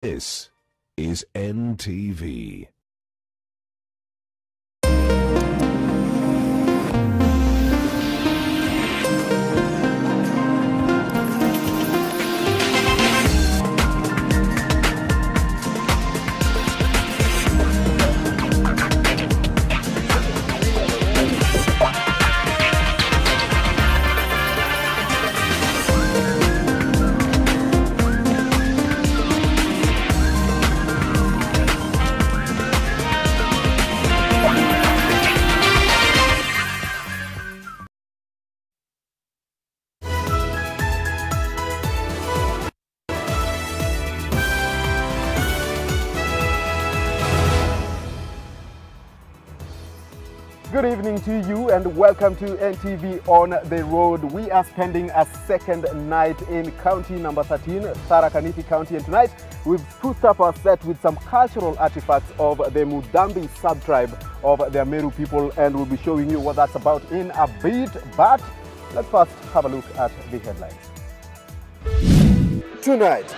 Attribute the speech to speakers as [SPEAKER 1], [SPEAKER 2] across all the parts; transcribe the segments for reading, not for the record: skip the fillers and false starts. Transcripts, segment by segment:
[SPEAKER 1] This is NTV.
[SPEAKER 2] Good evening to you and welcome to NTV on the road. We are spending a second night in county number 13, Tharaka Nithi County, and tonight we've spruced up our set with some cultural artifacts of the Mudambi sub-tribe of the Meru people, and we'll be showing you what that's about in a bit. But let's first have a look at the headlines. Tonight,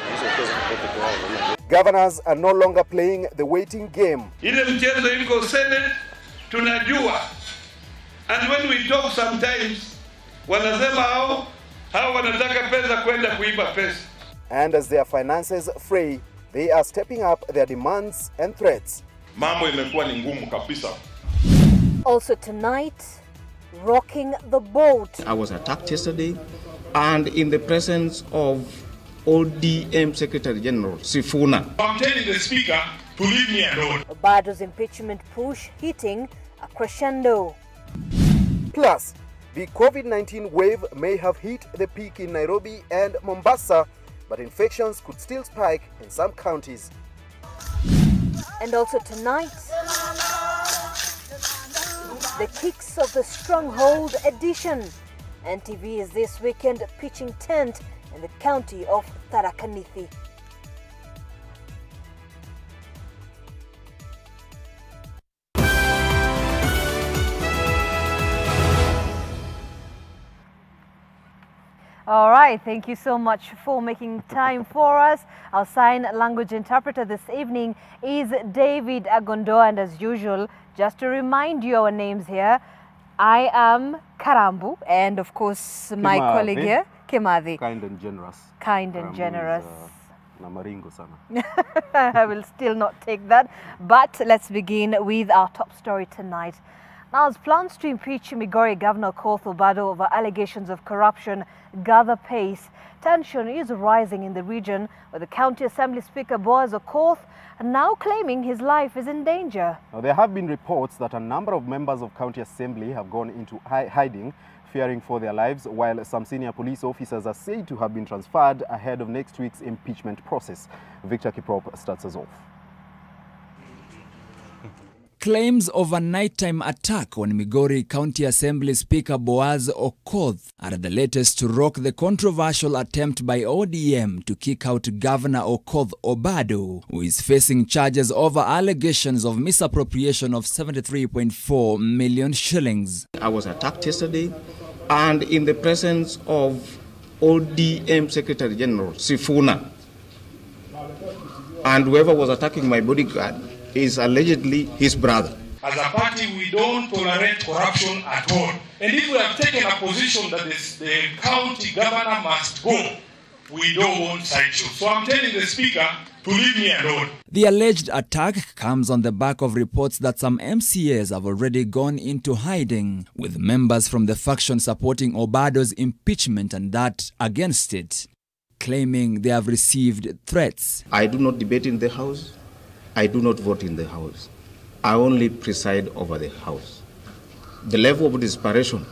[SPEAKER 2] governors are no longer playing the waiting game.
[SPEAKER 3] Ile mchezo iko Senate tunajua, and when we talk sometimes wanasema hao wanataka pesa kwenda kuiba pesa.
[SPEAKER 2] And as their finances fray, they are stepping up their demands and threats.
[SPEAKER 3] Mambo imekuwa ni ngumu kabisa.
[SPEAKER 4] Also tonight, rocking the boat.
[SPEAKER 5] I was attacked yesterday, and in the presence of ODM Secretary General Sifuna.
[SPEAKER 3] I'm telling the speaker to leave me alone.
[SPEAKER 4] Obado's impeachment push hitting a crescendo.
[SPEAKER 2] Plus, the COVID-19 wave may have hit the peak in Nairobi and Mombasa, but infections could still spike in some counties.
[SPEAKER 4] And also tonight, the Kicks of the Stronghold edition. NTV is this weekend pitching tent in the county of Tharaka Nithi.
[SPEAKER 6] All right, thank you so much for making time for us. Our sign language interpreter this evening is David Agondo, and as usual, just to remind you our names here, I am Karambu, and of course my colleague here, Kimathi.
[SPEAKER 2] Kind and generous.
[SPEAKER 6] Kind and generous.
[SPEAKER 2] Namaringo sana.
[SPEAKER 6] I will still not take that, but let's begin with our top story tonight. Now, as plans to impeach Migori Governor Okoth Obado over allegations of corruption gather pace, tension is rising in the region, with the County Assembly Speaker Boaz Okoth now claiming his life is in danger.
[SPEAKER 2] Now, there have been reports that a number of members of County Assembly have gone into hiding, fearing for their lives, while some senior police officers are said to have been transferred ahead of next week's impeachment process. Victor Kiprop starts us off.
[SPEAKER 7] Claims of a nighttime attack on Migori County Assembly Speaker Boaz Okoth are the latest to rock the controversial attempt by ODM to kick out Governor Okoth Obado, who is facing charges over allegations of misappropriation of 73.4 million shillings.
[SPEAKER 5] I was attacked yesterday, and in the presence of ODM Secretary General Sifuna, and whoever was attacking my bodyguard is allegedly his brother.
[SPEAKER 3] As a party, we don't tolerate corruption at all. And if we have taken a position that the county governor must go, we don't want sideshow. So I'm telling the speaker to leave me alone.
[SPEAKER 7] The alleged attack comes on the back of reports that some MCAs have already gone into hiding, with members from the faction supporting Obado's impeachment and that against it, claiming they have received threats.
[SPEAKER 5] I do not debate in the House. I do not vote in the House. I only preside over the House. The level of desperation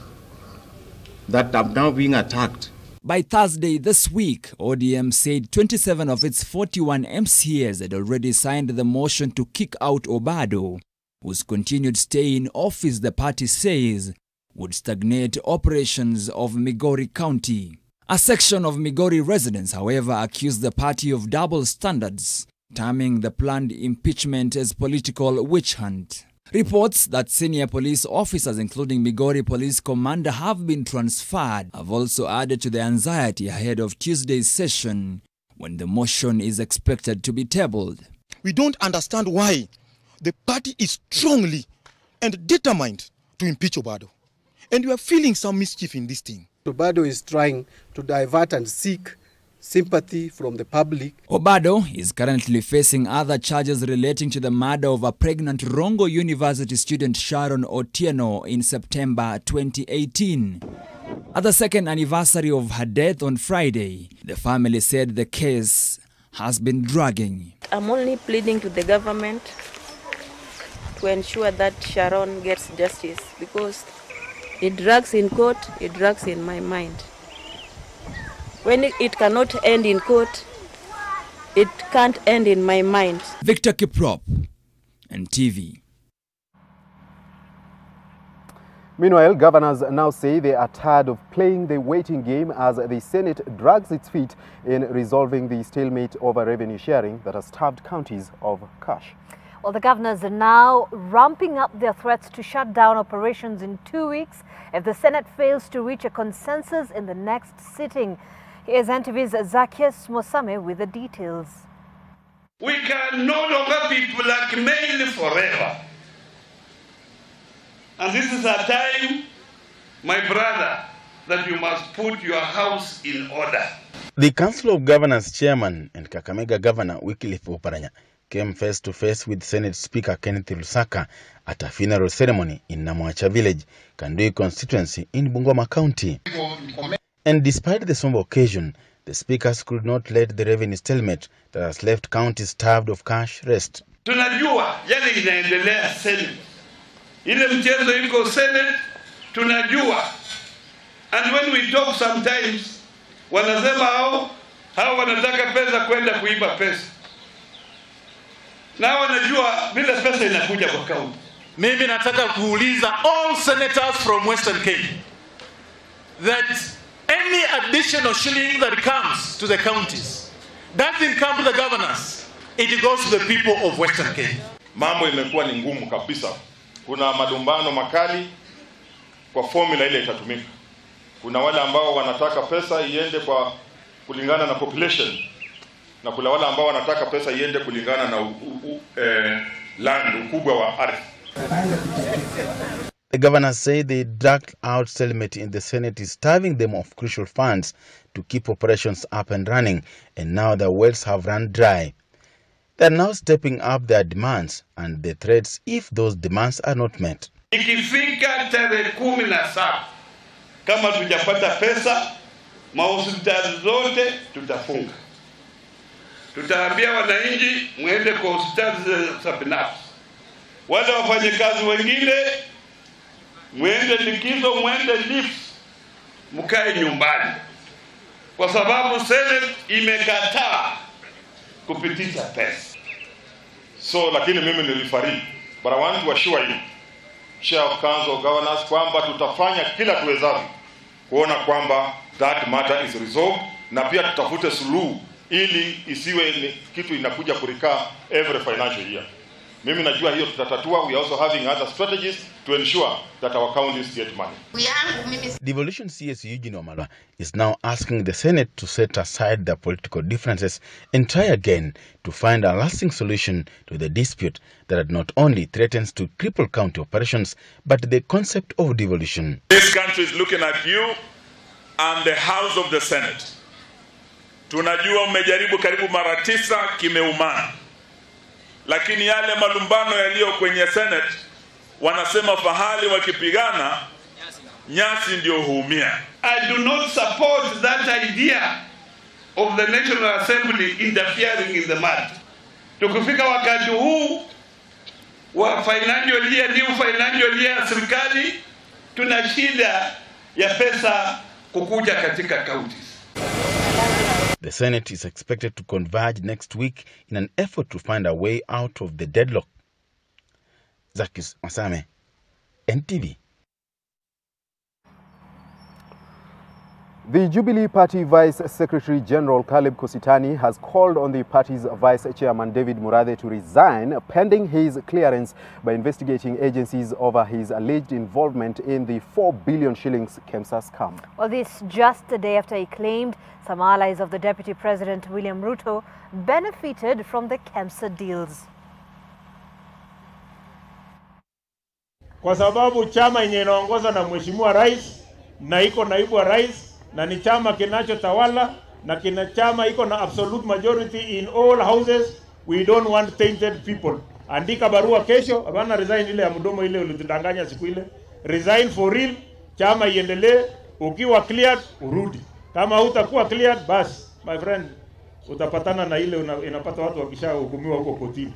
[SPEAKER 5] that I'm now being attacked.
[SPEAKER 7] By Thursday this week, ODM said 27 of its 41 MCAs had already signed the motion to kick out Obado, whose continued stay in office, the party says, would stagnate operations of Migori County. A section of Migori residents, however, accused the party of double standards, terming the planned impeachment as political witch hunt. Reports that senior police officers, including Migori Police Commander, have been transferred have also added to the anxiety ahead of Tuesday's session, when the motion is expected to be tabled.
[SPEAKER 8] We don't understand why the party is strongly and determined to impeach Obado. And we are feeling some mischief in this thing.
[SPEAKER 9] Obado is trying to divert and seek sympathy from the public.
[SPEAKER 7] Obado is currently facing other charges relating to the murder of a pregnant Rongo University student Sharon Otieno in September 2018. At the second anniversary of her death on Friday, the family said the case has been dragging.
[SPEAKER 10] I'm only pleading to the government to ensure that Sharon gets justice, because it drags in court, it drags in my mind. When it cannot end in court, it can't end in my mind.
[SPEAKER 7] Victor Kiprop, NTV.
[SPEAKER 2] Meanwhile, governors now say they are tired of playing the waiting game as the Senate drags its feet in resolving the stalemate over revenue sharing that has starved counties of cash.
[SPEAKER 6] Well, the governors are now ramping up their threats to shut down operations in 2 weeks if the Senate fails to reach a consensus in the next sitting. Here's NTV's Zacchaeus Mosame with the details.
[SPEAKER 3] We can no longer be blackmailed forever. And this is a time, my brother, that you must put your house in order.
[SPEAKER 11] The Council of Governors Chairman and Kakamega Governor Wycliffe Oparanya came face to face with Senate Speaker Kenneth Lusaka at a funeral ceremony in Namwacha Village, Kandui constituency in Bungoma County. And despite the somber occasion, the speakers could not let the revenue stalemate that has left counties starved of cash rest.
[SPEAKER 3] Tunajua yale inaendelea Senate. Ile mchezo iko Senate, tunajua. And when we talk sometimes, wanasema hao wanataka pesa kwenda kuiba pesa. Na wanajua vile pesa inakuja kwa kaunti.
[SPEAKER 12] Mimi nataka kuuliza all senators from Western Kenya that any additional shilling that comes to the counties doesn't come to the governors, it goes to the people of Western Kenya.
[SPEAKER 3] Mambo imekuwa ni ngumu kabisa. Kuna malumbano makali kwa formula ile itatumika. Kuna wale ambao wanataka pesa iende kwa kulingana na population, na kuna wale ambao wanataka pesa iende kulingana na land, ukubwa wa ardhi.
[SPEAKER 11] The governors say the dragged out stalemate in the Senate is starving them of crucial funds to keep operations up and running, and now the wells have run dry. They are now stepping up their demands and the threats if those demands are not met.
[SPEAKER 3] Ikifika tarehe 17 kama tujapata pesa, mahospitali zote tutafunga. Tutaambia wananchi muende kwa hospitali za binafsi. Wale wafanyakazi wengine muende likizo, muende leave, mkae nyumbani. Kwa sababu Senate imekataa kupitisha pesa. So lakini mimi nilifariki. But I want to assure you, Chair of Council of Governors, kwamba tutafanya kila tuwezavyo kuona kwamba that matter is resolved, na pia tutafute suluhu ili isiwe ni kitu inakuja kurikaa every financial year. Mimi najua hiyo tutatatua. We are also having other strategies to ensure that our counties get money.
[SPEAKER 11] Devolution CS Eugene Wamalwa is now asking the Senate to set aside their political differences and try again to find a lasting solution to the dispute that not only threatens to cripple county operations, but the concept of devolution.
[SPEAKER 3] This country is looking at you and the House of the Senate. Tunajua mmejaribu karibu mara 9 kimeumana. Lakini yale malumbano yaliyo kwenye Senate, wanasema fahali wakipigana nyasi ndio huumia. I do not support that idea of the National Assembly interfering in the matter. Tukifika wakati huu wa financial year, new financial year serikali, tuna shida ya pesa kukuja katika counties.
[SPEAKER 11] The Senate is expected to converge next week in an effort to find a way out of the deadlock. Zacchaeus Mosame, NTV.
[SPEAKER 2] The Jubilee Party Vice Secretary General Caleb Kositani has called on the party's Vice Chairman David Murathe to resign pending his clearance by investigating agencies over his alleged involvement in the 4 billion shillings KEMSA scam.
[SPEAKER 6] Well, this just a day after he claimed some allies of the Deputy President William Ruto benefited from the KEMSA deals.
[SPEAKER 13] Kwa sababu chama yenye inaongozwa na Mheshimiwa Rais na iko naibu wa rais na ni chama kinachotawala na kina chama iko na absolute majority in all houses, we don't want tainted people. Andika barua kesho, hapana resign ile ya mdomo ile ulitudanganya siku ile. Resign for real, chama iendelee, ukiwa cleared urudi. Kama hutakuwa cleared bas, my friend, utapatana na ile inapata watu wakishahukumiwa huko kotini.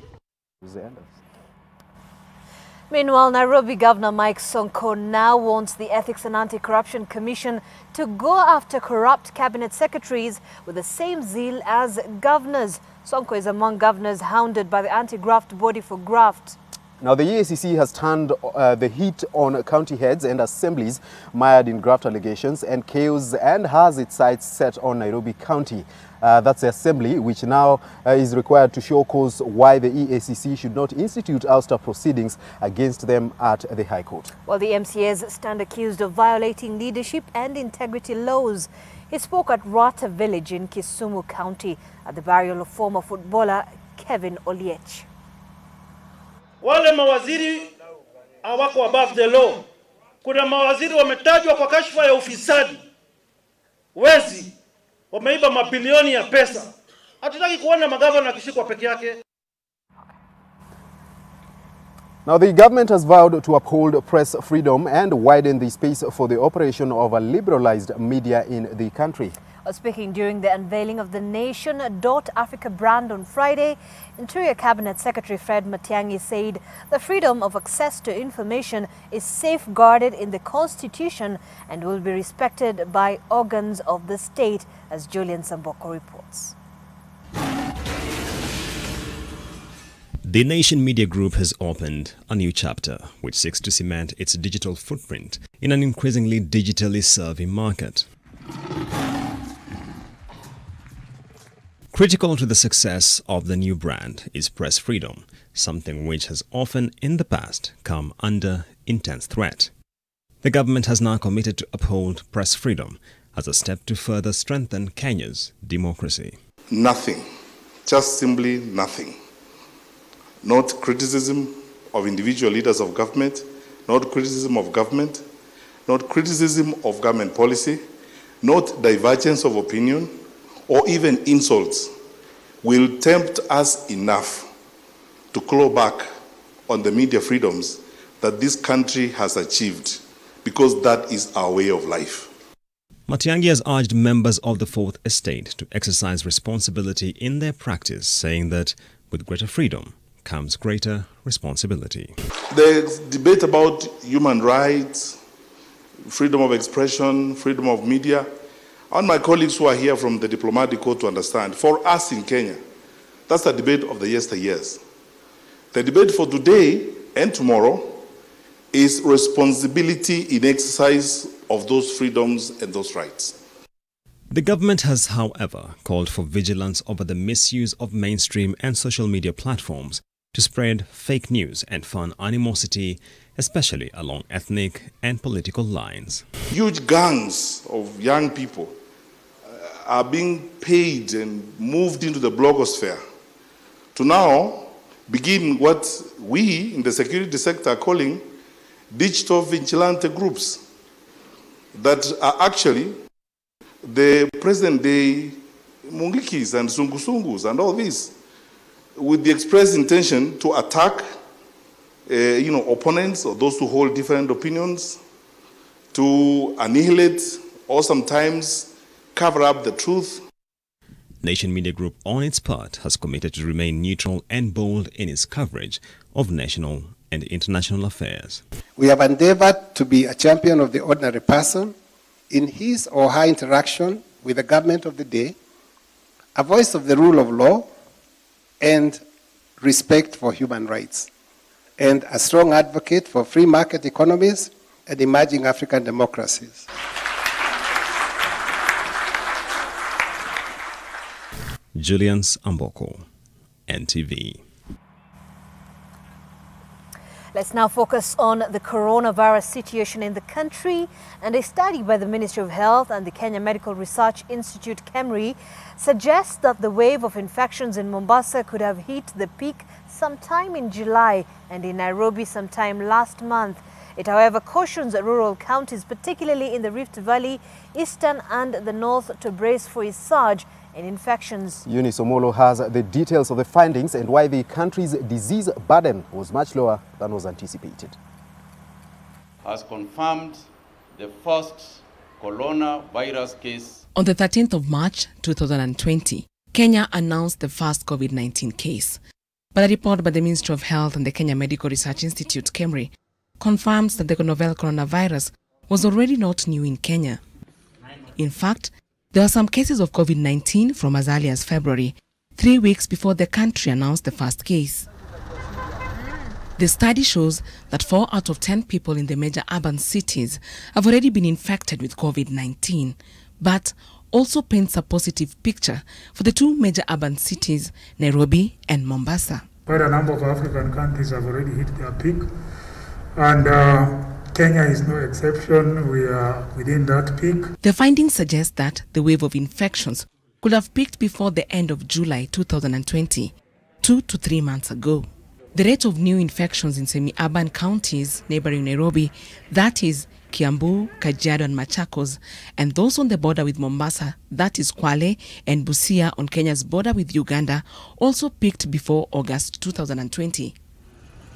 [SPEAKER 6] Meanwhile, Nairobi Governor Mike Sonko now wants the Ethics and Anti-Corruption Commission to go after corrupt cabinet secretaries with the same zeal as governors. Sonko is among governors hounded by the anti-graft body for graft.
[SPEAKER 2] Now, the EACC has turned the heat on county heads and assemblies mired in graft allegations and chaos and has its sights set on Nairobi County. That's the assembly which now is required to show cause why the EACC should not institute ouster proceedings against them at the High Court.
[SPEAKER 6] Well, the MCAs stand accused of violating leadership and integrity laws. He spoke at Rata Village in Kisumu County at the burial of former footballer Kevin Oliech.
[SPEAKER 14] Wale mawaziri hawako above the law. Kuna mawaziri wametajwa kwa kashfa ya ufisadi, wezi, wameiba mabilioni ya pesa. Hatutaki kuona magavana akishikwa peke yake.
[SPEAKER 2] Now, the government has vowed to uphold press freedom and widen the space for the operation of a liberalized media in the country.
[SPEAKER 6] Speaking during the unveiling of the Nation.Africa brand on Friday, Interior Cabinet Secretary Fred Matiang'i said the freedom of access to information is safeguarded in the Constitution and will be respected by organs of the state, as Julian Samboko reports.
[SPEAKER 15] The Nation Media Group has opened a new chapter which seeks to cement its digital footprint in an increasingly digitally serving market. Critical to the success of the new brand is press freedom, something which has often in the past come under intense threat. The government has now committed to uphold press freedom as a step to further strengthen Kenya's democracy.
[SPEAKER 16] Nothing, just simply nothing. Not criticism of individual leaders of government, not criticism of government, not criticism of government policy, not divergence of opinion, or even insults will tempt us enough to claw back on the media freedoms that this country has achieved, because that is our way of life.
[SPEAKER 15] Matiang'i has urged members of the Fourth Estate to exercise responsibility in their practice, saying that with greater freedom comes greater responsibility.
[SPEAKER 16] The debate about human rights, freedom of expression, freedom of media, I want my colleagues who are here from the diplomatic corps to understand, for us in Kenya, that's the debate of the yesteryears. The debate for today and tomorrow is responsibility in exercise of those freedoms and those rights.
[SPEAKER 15] The government has, however, called for vigilance over the misuse of mainstream and social media platforms to spread fake news and fan animosity, especially along ethnic and political lines.
[SPEAKER 16] Huge gangs of young people are being paid and moved into the blogosphere to now begin what we in the security sector are calling digital vigilante groups that are actually the present-day Mungikis and Sungusungus and all this, with the express intention to attack opponents or those who hold different opinions, to annihilate or sometimes cover up the truth.
[SPEAKER 15] Nation Media Group, on its part, has committed to remain neutral and bold in its coverage of national and international affairs.
[SPEAKER 9] We have endeavored to be a champion of the ordinary person in his or her interaction with the government of the day, a voice of the rule of law, and respect for human rights, and a strong advocate for free market economies and emerging African democracies.
[SPEAKER 15] Julian's Amboko, NTV.
[SPEAKER 6] Let's now focus on the coronavirus situation in the country. And a study by the Ministry of Health and the Kenya Medical Research Institute, KEMRI, suggests that the wave of infections in Mombasa could have hit the peak sometime in July and in Nairobi sometime last month. It, however, cautions rural counties, particularly in the Rift Valley, Eastern and the North, to brace for a surge in infections.
[SPEAKER 2] Eunice Omolo has the details of the findings and why the country's disease burden was much lower than was anticipated.
[SPEAKER 17] Has confirmed the first coronavirus case.
[SPEAKER 18] On the 13th of March 2020, Kenya announced the first COVID-19 case. But a report by the Ministry of Health and the Kenya Medical Research Institute, KEMRI, confirms that the novel coronavirus was already not new in Kenya. In fact, there were some cases of COVID-19 from as early as February, 3 weeks before the country announced the first case. The study shows that 4 out of 10 people in the major urban cities have already been infected with COVID-19, but also paints a positive picture for the 2 major urban cities, Nairobi and Mombasa.
[SPEAKER 19] Quite a number of African countries have already hit their peak, and Kenya is no exception. We are within that peak.
[SPEAKER 18] The findings suggest that the wave of infections could have peaked before the end of July 2020, 2 to 3 months ago. The rate of new infections in semi-urban counties neighboring Nairobi, that is Kiambu, Kajiado and Machakos, and those on the border with Mombasa, that is Kwale and Busia on Kenya's border with Uganda, also peaked before August 2020.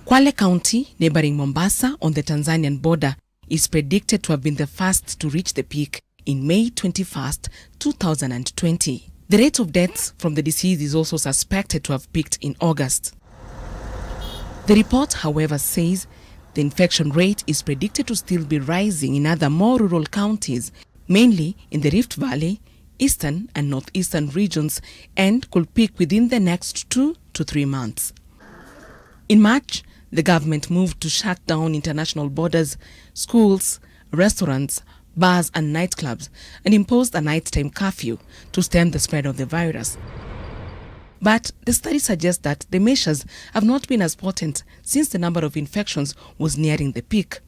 [SPEAKER 18] Kwale County, neighboring Mombasa on the Tanzanian border, is predicted to have been the first to reach the peak in May 21st, 2020. The rate of deaths from the disease is also suspected to have peaked in August. The report, however, says the infection rate is predicted to still be rising in other more rural counties, mainly in the Rift Valley, Eastern and Northeastern regions, and could peak within the next 2 to 3 months. In March, the government moved to shut down international borders, schools, restaurants, bars and nightclubs, and imposed a nighttime curfew to stem the spread of the virus. But the study suggests that the measures have not been as potent since the number of infections was nearing the peak.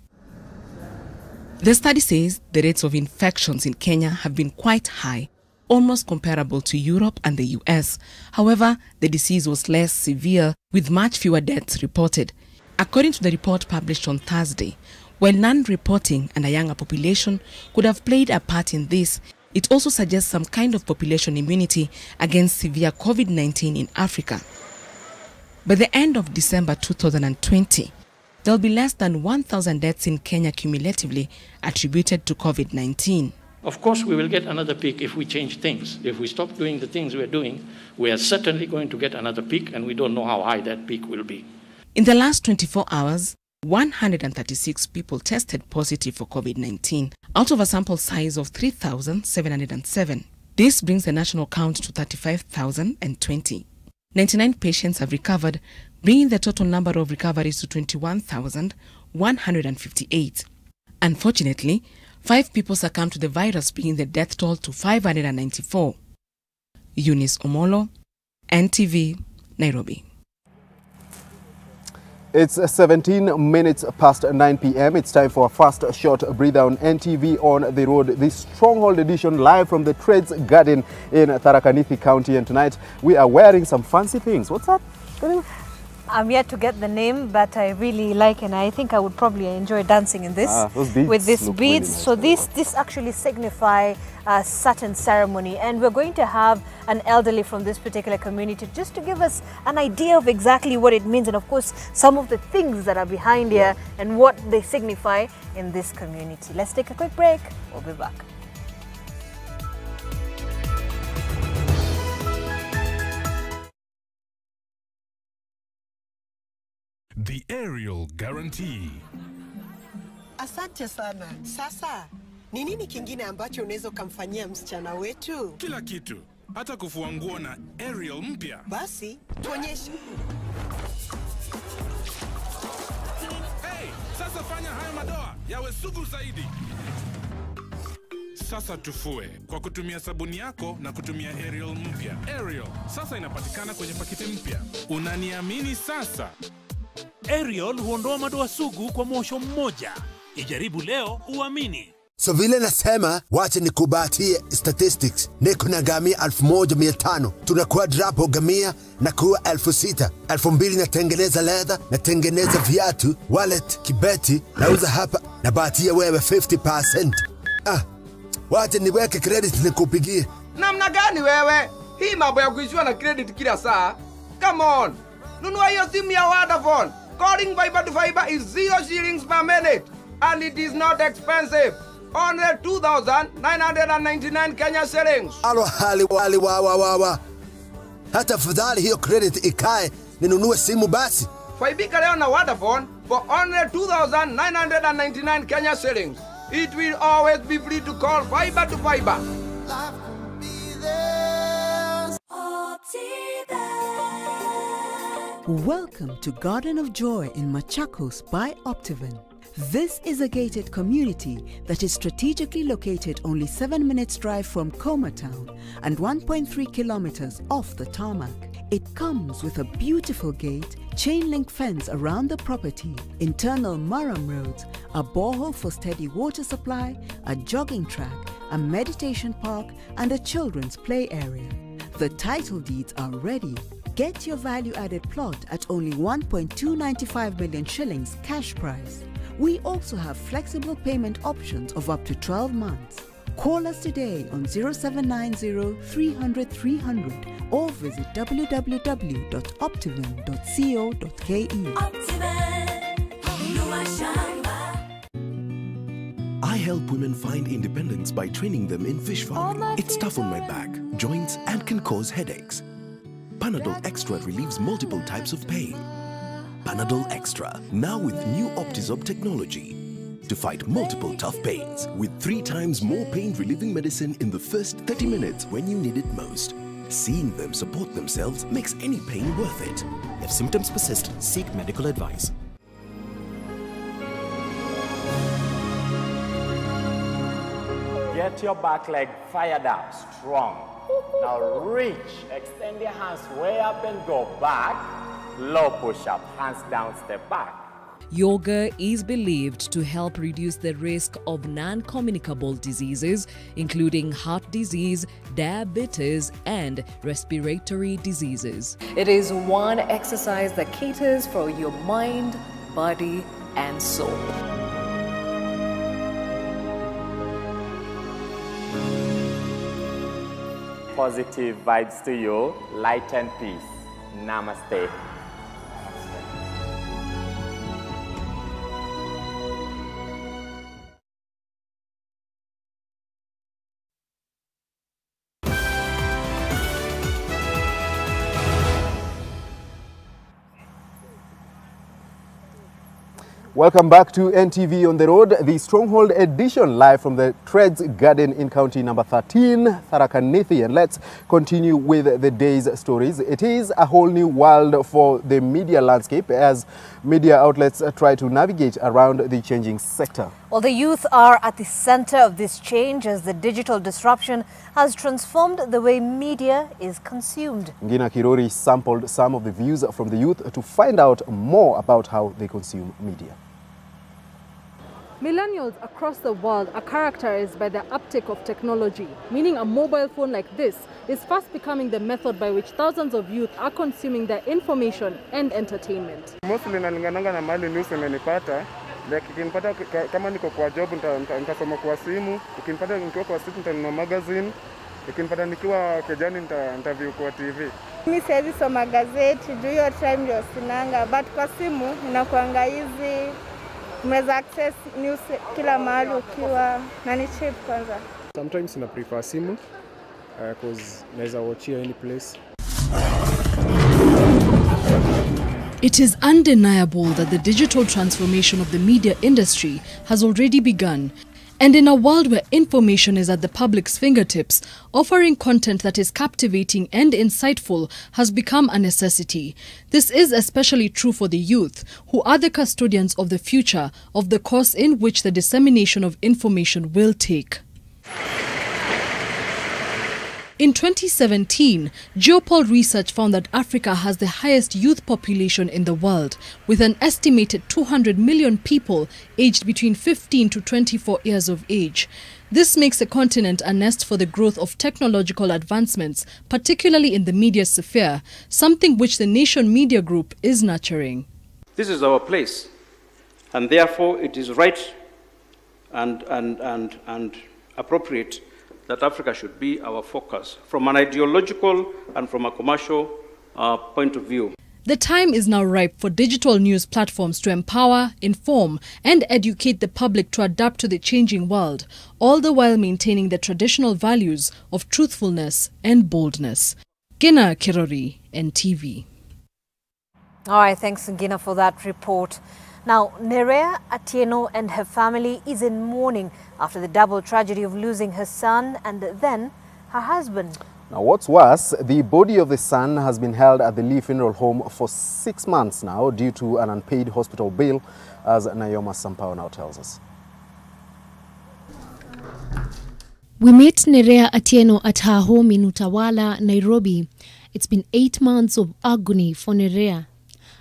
[SPEAKER 18] The study says the rates of infections in Kenya have been quite high, almost comparable to Europe and the US. However, the disease was less severe, with much fewer deaths reported. According to the report published on Thursday, while non-reporting and a younger population could have played a part in this, it also suggests some kind of population immunity against severe COVID-19 in Africa. By the end of December 2020, there will be less than 1,000 deaths in Kenya cumulatively attributed to COVID-19.
[SPEAKER 20] Of course, we will get another peak if we change things. If we stop doing the things we're doing, we are certainly going to get another peak, and we don't know how high that peak will be.
[SPEAKER 18] In the last 24 hours, 136 people tested positive for COVID-19 out of a sample size of 3,707. This brings the national count to 35,020. 99 patients have recovered, bringing the total number of recoveries to 21,158. Unfortunately, 5 people succumbed to the virus, bringing the death toll to 594. Eunice Omolo, NTV, Nairobi.
[SPEAKER 2] It's 17 minutes past 9 p.m. It's time for a fast short breather on NTV on the road. This Stronghold edition live from the Trades Garden in Tharaka Nithi County. And tonight we are wearing some fancy things. What's that?
[SPEAKER 6] I'm yet to get the name, but I really like, and I think I would probably enjoy dancing in this with these beads. Really nice. So this actually signify a certain ceremony, and we're going to have an elderly from this particular community just to give us an idea of exactly what it means, and of course some of the things that are behind here and what they signify in this community. Let's take a quick break. We'll be back.
[SPEAKER 1] The aerial guarantee.
[SPEAKER 21] Asante sana. Sasa, ni nini kingine ambacho unaweza kumfanyia msichana wetu?
[SPEAKER 1] Kila kitu. Hata kufua nguo na aerial mpya.
[SPEAKER 21] Basi, tuonyeshe.
[SPEAKER 1] Hey, sasa fanya haya madoa yawe sugu zaidi. Sasa tufue kwa kutumia sabuni yako na kutumia Ariel mpya. Ariel sasa inapatikana kwenye pakiti mpya. Unaniamini sasa?
[SPEAKER 4] Ariel huondoa madoa sugu kwa mwosho mmoja. Ijaribu leo uamini.
[SPEAKER 22] So vile nasema, wacha nikubatie statistics. Niko na gamia 1500. Tunakuwa drapo gamia na kuwa 6000. 2000 natengeneza leather, natengeneza viatu, wallet, kibeti, nauza hapa, na batia wewe 50%. Wacha niweke credit nikupigie.
[SPEAKER 23] Namna gani wewe? Hii mambo ya kuishiwa na credit kila saa. Come on. Nunua hiyo simu ya Vodafone. Calling fiber to fiber is 0 shillings per minute. And it is not expensive. Only 2,999 Kenya shillings.
[SPEAKER 22] Alo hali wa. Hata fadhali hiyo credit ikae ninunue simu basi.
[SPEAKER 23] Faibika leo na Vodafone for only 2,999 Kenya shillings. It will always be free to call fiber to fiber.
[SPEAKER 24] Welcome to Garden of Joy in Machakos by Optiven. This is a gated community that is strategically located only 7 minutes drive from Koma town and 1.3 kilometers off the tarmac. It comes with a beautiful gate, chain link fence around the property, internal Maram roads, a borehole for steady water supply, a jogging track, a meditation park and a children's play area. The title deeds are ready. Get your value-added plot at only 1.295 million shillings cash price. We also have flexible payment options of up to 12 months. Call us today on 0790 300 300 or visit www.optiven.co.ke.
[SPEAKER 25] I help women find independence by training them in fish farming. It's tough on my back, joints, and can cause headaches. Panadol Extra relieves multiple types of pain. Panadol Extra, now with new Optizorb technology to fight multiple tough pains with 3 times more pain-relieving medicine in the first 30 minutes when you need it most. Seeing them support themselves makes any pain worth it.
[SPEAKER 26] If symptoms persist, seek medical advice.
[SPEAKER 27] Get your back leg fired up, strong. Now reach, extend your hands way up and go back. Low push-up, hands down, step back.
[SPEAKER 28] Yoga is believed to help reduce the risk of non-communicable diseases, including heart disease, diabetes, and respiratory diseases.
[SPEAKER 6] It is one exercise that caters for your mind, body, and soul.
[SPEAKER 27] Positive vibes to you, light and peace. Namaste.
[SPEAKER 2] Welcome back to NTV on the Road, the Stronghold edition, live from the Threads Garden in County number 13, Tharaka Nithi. And let's continue with the day's stories. It is a whole new world for the media landscape as media outlets try to navigate around the changing sector.
[SPEAKER 6] Well, the youth are at the center of this change as the digital disruption has transformed the way media is consumed.
[SPEAKER 2] Ngina Kirori sampled some of the views from the youth to find out more about how they consume media.
[SPEAKER 29] Millennials across the world are characterized by the uptake of technology, meaning a mobile phone like this is fast becoming the method by which thousands of youth are consuming their information and entertainment.
[SPEAKER 30] Mostly nalingananga na mali news imenipata. Nikinipata kama niko kwa job nitasoma kwa simu, nikinipata nikiwa kwa simu nitanunua magazine, nikinipata nikiwa kejani nitaview kwa TV.
[SPEAKER 31] Mimi siwezi soma gazeti, juu hiyo time ndio sinanga, but kwa simu inakuanga hizi unaweza access news kila mahali ukiwa na ni cheap kwanza.
[SPEAKER 30] Sometimes I prefer simu because naweza watch any place.
[SPEAKER 28] It is undeniable that the digital transformation of the media industry has already begun. And in a world where information is at the public's fingertips, offering content that is captivating and insightful has become a necessity. This is especially true for the youth, who are the custodians of the future of the course in which the dissemination of information will take. In 2017, Geopol research found that Africa has the highest youth population in the world, with an estimated 200 million people aged between 15 to 24 years of age. This makes the continent a nest for the growth of technological advancements, particularly in the media sphere, something which the Nation Media Group is nurturing.
[SPEAKER 3] This is our place, and therefore it is right and appropriate that Africa should be our focus from an ideological and from a commercial point of view.
[SPEAKER 28] The time is now ripe for digital news platforms to empower, inform, and educate the public to adapt to the changing world, all the while maintaining the traditional values of truthfulness and boldness. Gina Kirori, NTV.
[SPEAKER 6] All right, thanks, Gina, for that report. Now, Nerea Atieno and her family is in mourning after the double tragedy of losing her son and then her husband.
[SPEAKER 2] Now, what's worse, the body of the son has been held at the Lee Funeral Home for 6 months now due to an unpaid hospital bill, as Nayoma Sampao now tells us.
[SPEAKER 5] We met Nerea Atieno at her home in Utawala, Nairobi. It's been 8 months of agony for Nerea.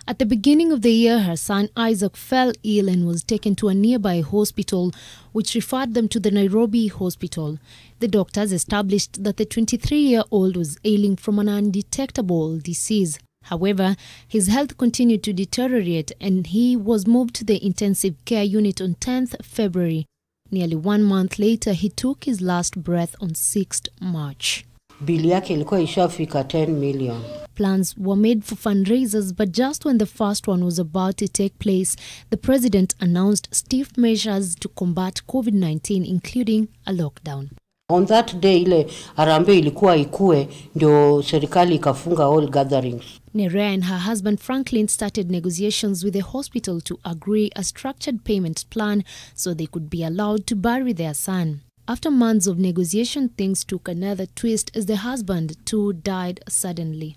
[SPEAKER 5] At the beginning of the year, her son Isaac fell ill and was taken to a nearby hospital, which referred them to the Nairobi hospital. The doctors established that the 23-year-old was ailing from an undetectable disease. However, his health continued to deteriorate and he was moved to the intensive care unit on 10th February. Nearly 1 month later, he took his last breath on 6th March.
[SPEAKER 7] Bili yake ilikuwa ishafika 10 million.
[SPEAKER 5] Plans were made for fundraisers, but just when the first one was about to take place, the president announced stiff measures to combat COVID-19, including a lockdown.
[SPEAKER 7] On that day, ile arambe ilikuwa ikue, ndio serikali ikafunga all gatherings.
[SPEAKER 5] Nerea and her husband Franklin started negotiations with the hospital to agree a structured payment plan so they could be allowed to bury their son. After months of negotiation, things took another twist as the husband too died suddenly.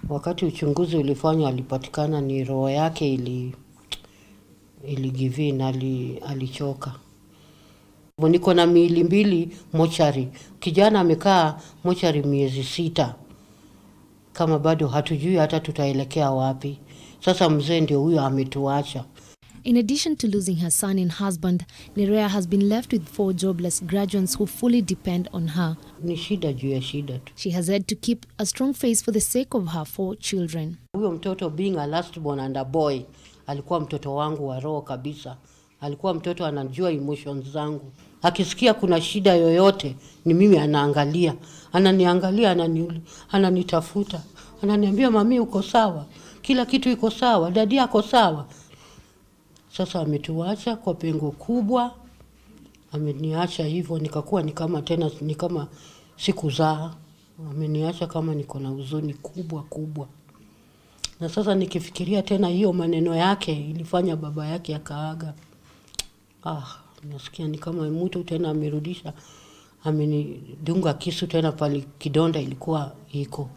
[SPEAKER 7] Wakati uchunguzi ulifanywa alipatikana ni roho yake iligivin, alichoka. Niko na miili mbili mochari. Kijana amekaa mochari miezi 6. Kama bado hatujui hata tutaelekea wapi. Sasa mzee ndio huyo ametuacha.
[SPEAKER 5] In addition to losing her son and husband, Nerea has been left with 4 jobless graduates who fully depend on her.
[SPEAKER 7] Ni shida juu ya shida tu.
[SPEAKER 5] She has had to keep a strong face for the sake of her 4 children.
[SPEAKER 7] Huyo mtoto being a last born and a boy, alikuwa mtoto wangu wa roho kabisa. Alikuwa mtoto anajua emotions zangu. Akisikia kuna shida yoyote, ni mimi anaangalia. Ananiangalia, ananitafuta. Ananiambia mami uko sawa. Kila kitu iko sawa, dadi yako sawa. Sasa ametuacha kwa pengo kubwa. Ameniacha hivyo nikakuwa ni kama sikuzaa. Ameniacha kama niko na huzuni kubwa. Na sasa nikifikiria tena hiyo maneno yake ilifanya baba yake akaaga. Nasikia ni kama mtu tena amerudisha. Amenidunga kisu tena pale kidonda ilikuwa iko.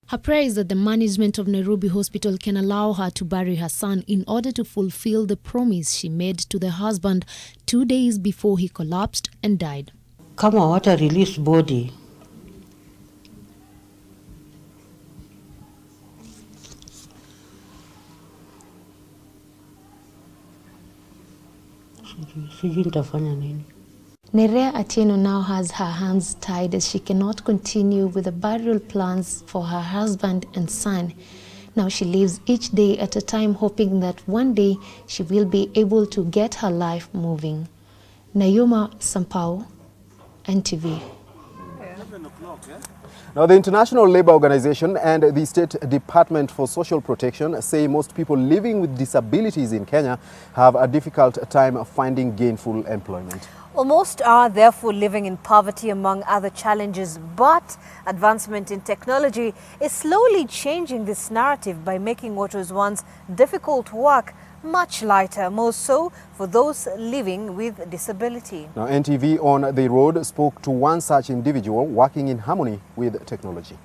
[SPEAKER 5] Her prayer is that the management of Nairobi Hospital can allow her to bury her son in order to fulfill the promise she made to the husband 2 days before he collapsed and died.
[SPEAKER 7] Kama wata release body, sijui nitafanya nini.
[SPEAKER 5] Nerea Atieno now has her hands tied as she cannot continue with the burial plans for her husband and son. Now she lives each day at a time, hoping that one day she will be able to get her life moving. Nayoma Sampao, NTV.
[SPEAKER 2] Now, the International Labour Organization and the State Department for Social Protection say most people living with disabilities in Kenya have a difficult time finding gainful employment.
[SPEAKER 6] Well, most are therefore living in poverty among other challenges, but advancement in technology is slowly changing this narrative by making what was once difficult work much lighter, more so for those living with disability.
[SPEAKER 2] Now, NTV on the road spoke to one such individual working in harmony with technology.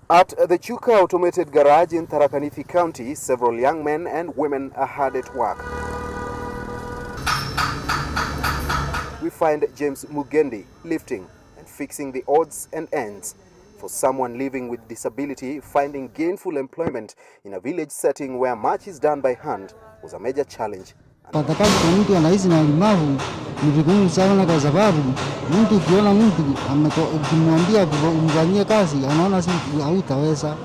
[SPEAKER 2] At the Chuka Automated Garage in Tharaka Nithi County, several young men and women are hard at work. we find James Mugendi lifting and fixing the odds and ends. For someone living with disability, finding gainful employment in a village setting where much is done by hand was a major challenge.
[SPEAKER 8] Pata kazi kwa mtu anaishi na ulemavu ni vigumu sana, kwa sababu mtu ukiona mtu ukimwambia umfanyie kazi anaona si hautaweza.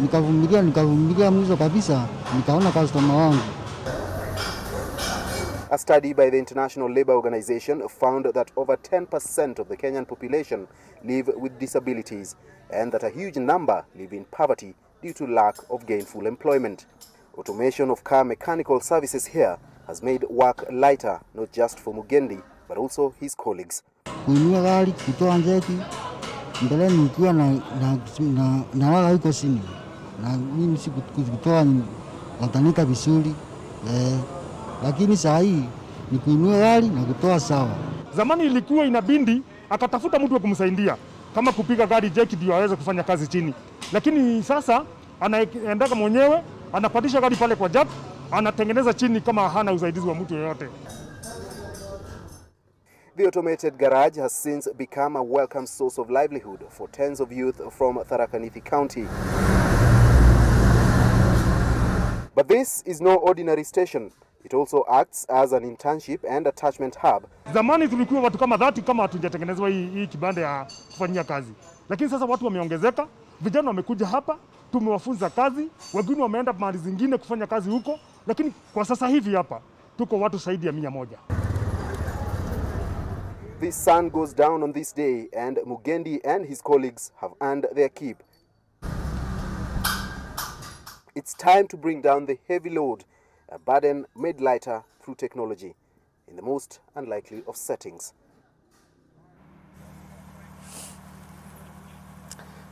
[SPEAKER 8] Nikavumilia mwisho kabisa nikaona customer wangu.
[SPEAKER 2] A study by the International Labour Organization found that over 10% of the Kenyan population live with disabilities and that a huge number live in poverty due to lack of gainful employment. Automation of car mechanical services here has made work lighter, not just for Mugendi, but also his colleagues.
[SPEAKER 8] Kuinua gari kutoa njeti mbele nikiwa na wala huko chini na mimi sikutoa watanika vizuri lakini saa hii ni kuinua gari na kutoa sawa.
[SPEAKER 30] Zamani ilikuwa inabindi akatafuta mtu wa kumsaidia kama kupiga gari jeki ndio aweze kufanya kazi chini, lakini sasa anaendaka mwenyewe, anapatisha gari pale kwa jack, anatengeneza chini kama hana usaidizi wa mtu yeyote.
[SPEAKER 2] The automated garage has since become a welcome source of livelihood for tens of youth from Tharaka Nithi County. But this is no ordinary station. It also acts as an internship and attachment hub.
[SPEAKER 30] Zamani tulikuwa watu kama 30 kama hatujatengenezwa hii kibanda ya kufanyia kazi. Lakini sasa watu wameongezeka, vijana wamekuja hapa, tumewafunza kazi, wengine wameenda mahali zingine kufanya kazi huko, lakini kwa sasa hivi hapa tuko watu zaidi ya 100.
[SPEAKER 2] The sun goes down on this day and Mugendi and his colleagues have earned their keep. It's time to bring down the heavy load, a burden made lighter through technology, in the most unlikely of settings.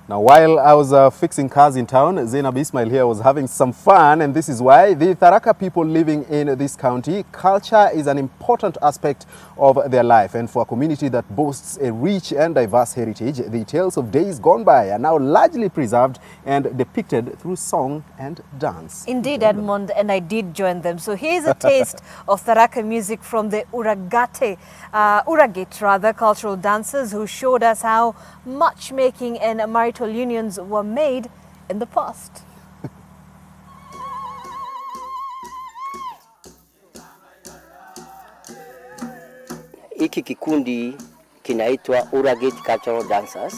[SPEAKER 2] Now, while I was fixing cars in town, Zeynab Ismail here was having some fun, and this is why the Tharaka people living in this county, culture is an important aspect of their life. And for a community that boasts a rich and diverse heritage, the tales of days gone by are now largely preserved and depicted through song and dance.
[SPEAKER 6] Indeed, Edmond, and I did join them. So here's a taste of Tharaka music from the Uragate cultural dancers who showed us how matchmaking and marital unions were made in the past.
[SPEAKER 9] Hiki kikundi kinaitwa Uragate Cultural Dancers,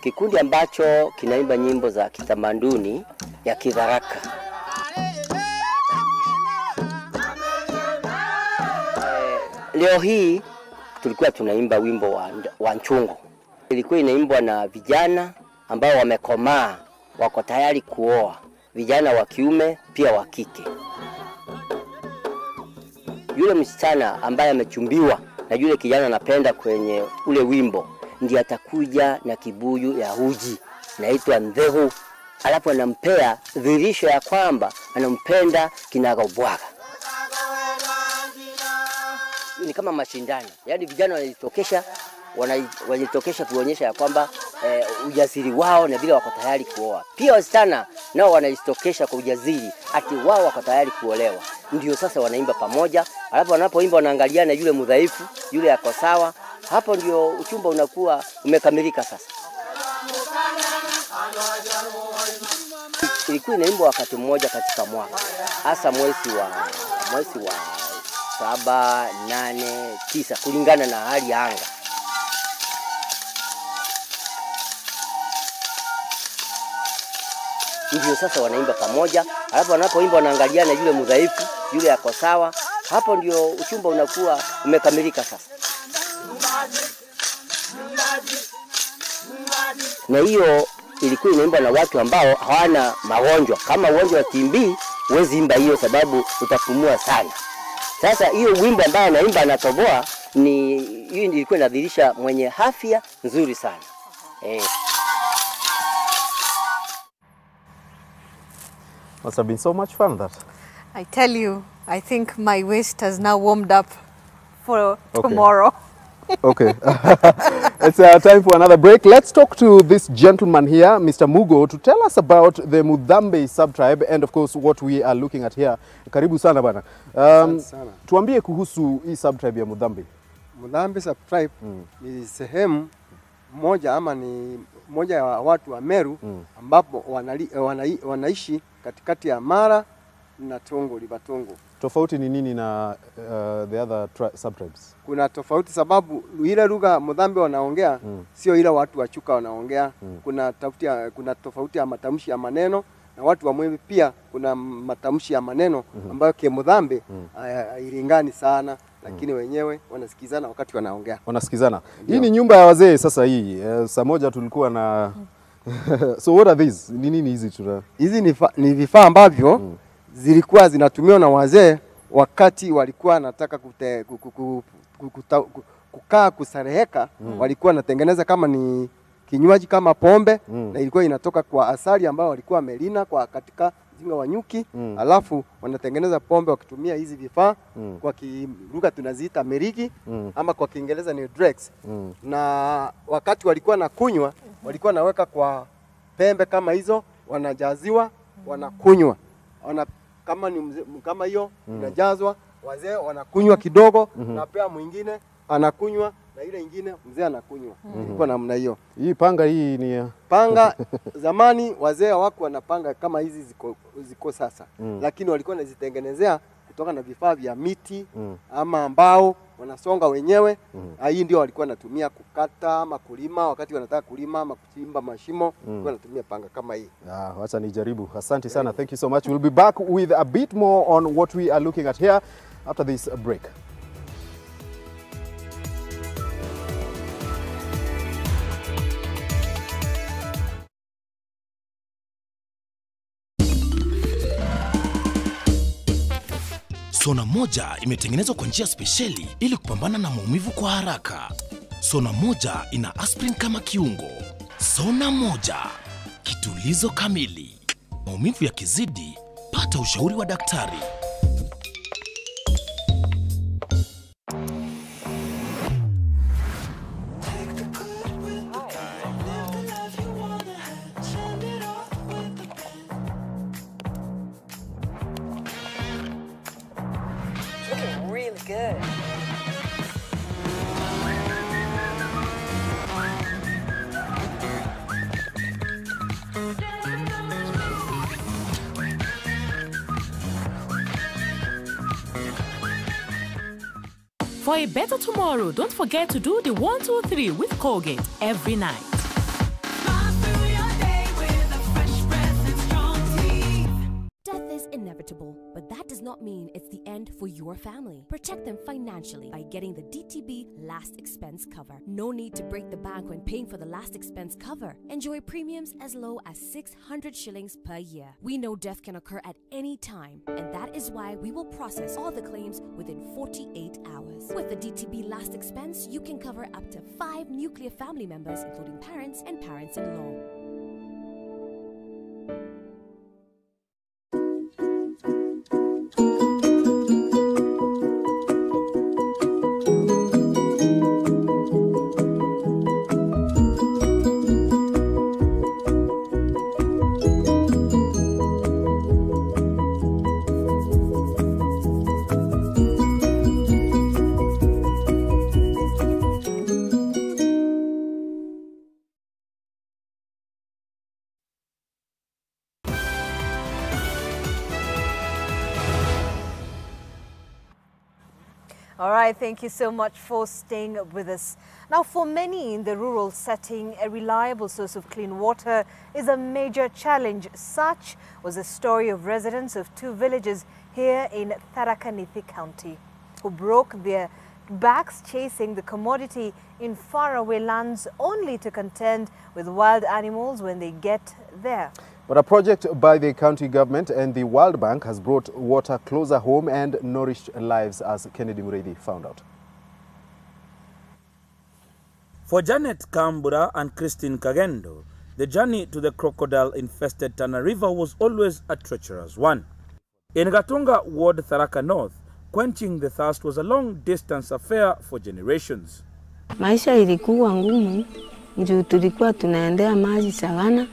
[SPEAKER 9] kikundi ambacho kinaimba nyimbo za kitamaduni ya Kitharaka. Leo hii tulikuwa tunaimba wimbo wa nchungu. Ilikuwa inaimbwa na vijana ambao wamekomaa, wako tayari kuoa, vijana wa kiume pia wa kike. Yule msichana ambaye amechumbiwa na yule kijana anapenda kwenye ule wimbo, ndiye atakuja na kibuyu ya uji naitwa ndhehu, alafu anampea dhirisho ya kwamba anampenda kinagobwaga. Ni kama mashindano, yaani vijana wanajitokesha kuonyesha ya kwamba ujasiri wao na vile wako tayari kuoa. Pia wasichana nao wanajitokesha kwa ujasiri ati wao wako tayari kuolewa. Ndio sasa wanaimba pamoja, alafu wanapoimba wanaangaliana, yule mdhaifu, yule yako sawa. Hapo ndio uchumba unakuwa umekamilika sasa. Ilikuwa inaimbwa wakati mmoja katika mwaka, hasa mwezi wa 7, 8, 9 kulingana na hali ya anga. Ndio sasa wanaimba pamoja, alafu wanapoimba wanaangaliana, yule mdhaifu, yule yako sawa. Hapo ndio uchumba unakuwa umekamilika sasa. Na hiyo ilikuwa inaimba na watu ambao hawana magonjwa. Kama ugonjwa wa TB, huwezi imba hiyo sababu utapumua sana. Sasa hiyo wimbo ambao anaimba anatoboa, ni hiyo ilikuwa inadhihirisha mwenye afya nzuri sana.
[SPEAKER 2] Must have been so much fun that.
[SPEAKER 6] I tell you, I think my waist has now warmed up for tomorrow.
[SPEAKER 2] Okay. It's time for another break. Let's talk to this gentleman here, Mr. Mugo, to tell us about the Mudhambe sub-tribe and of course what we are looking at here. Karibu sana bana. Tuambie kuhusu hii sub-tribe ya Mudhambe.
[SPEAKER 10] Mudhambi subtribe ni sehemu moja ama ni moja ya watu wa Meru ambapo wanaishi katikati ya Mara na Tongo, River Tongo.
[SPEAKER 2] Tofauti ni nini na the other subtribes? Kuna
[SPEAKER 10] tofauti sababu ile lugha Mudhambi wanaongea sio ile watu wa Chuka wanaongea. Kuna tofauti ya matamshi ya maneno, na watu wa Mwembe pia kuna matamshi ya maneno ambayo ke Mudhambi ilingani sana, lakini wenyewe wanasikizana wakati wanaongea.
[SPEAKER 2] Wanasikizana. Hii ni nyumba ya wazee sasa hii. Saa moja tulikuwa na so what are these? Ni nini hizi tuna?
[SPEAKER 10] Hizi ni vifaa ambavyo zilikuwa zinatumiwa na wazee wakati walikuwa wanataka kukaa kusareheka. Walikuwa wanatengeneza kama ni kinywaji kama pombe, na ilikuwa inatoka kwa asali ambayo walikuwa wamelina kwa katika mzinga wa nyuki. Alafu wanatengeneza pombe wakitumia hizi vifaa. Kwa lugha tunaziita meriki ama kwa Kiingereza ni dregs. Na wakati walikuwa na kunywa, walikuwa naweka kwa pembe kama hizo, wanajaziwa, wanakunywa. Kama hiyo inajazwa, wazee wanakunywa kidogo, na pia mwingine anakunywa na ile ingine mzee anakunywa. Ilikuwa namna hiyo.
[SPEAKER 2] Hii panga hii ni
[SPEAKER 10] panga zamani wazee wako wanapanga kama hizi ziko sasa. Lakini walikuwa wanazitengenezea kutoka na vifaa vya miti ama mbao, wanasonga wenyewe. Hii ndio walikuwa wanatumia kukata ama kulima, wakati wanataka kulima ama kuchimba mashimo, walikuwa wanatumia panga kama hii.
[SPEAKER 2] Wacha nijaribu. Asante sana. Thank you so much. We'll be back with a bit more on what we are looking at here after this break.
[SPEAKER 26] Sona moja imetengenezwa kwa njia spesheli ili kupambana na maumivu kwa haraka. Sona moja ina aspirin kama kiungo. Sona moja, kitulizo kamili. Maumivu yakizidi, pata ushauri wa daktari.
[SPEAKER 6] Good.
[SPEAKER 11] For a better tomorrow, don't forget to do the 1, 2, 3 with Colgate every night.
[SPEAKER 12] Death is inevitable, but that does not mean it's the end for your family. Protect them financially by getting the DTB Last Expense Cover. No need to break the bank when paying for the Last Expense Cover. Enjoy premiums as low as 600 shillings per year. We know death can occur at any time, and that is why we will process all the claims within 48 hours. With the DTB Last Expense, you can cover up to 5 nuclear family members, including parents and parents-in-law.
[SPEAKER 6] All right, thank you so much for staying with us. Now, for many in the rural setting, a reliable source of clean water is a major challenge. Such was the story of residents of 2 villages here in Tharaka Nithi County who broke their backs chasing the commodity in faraway lands only to contend with wild animals when they get there.
[SPEAKER 2] But a project by the county government and the World Bank has brought water closer home and nourished lives, as Kennedy Muredi found out.
[SPEAKER 13] For Janet Kambura and Christine Kagendo, the journey to the crocodile-infested Tana River was always a treacherous one. In Gatunga Ward, Tharaka North, quenching the thirst was a long-distance affair for generations.
[SPEAKER 14] Maisha ilikuwa ngumu, juu tulikuwa tunaendea maji Savana.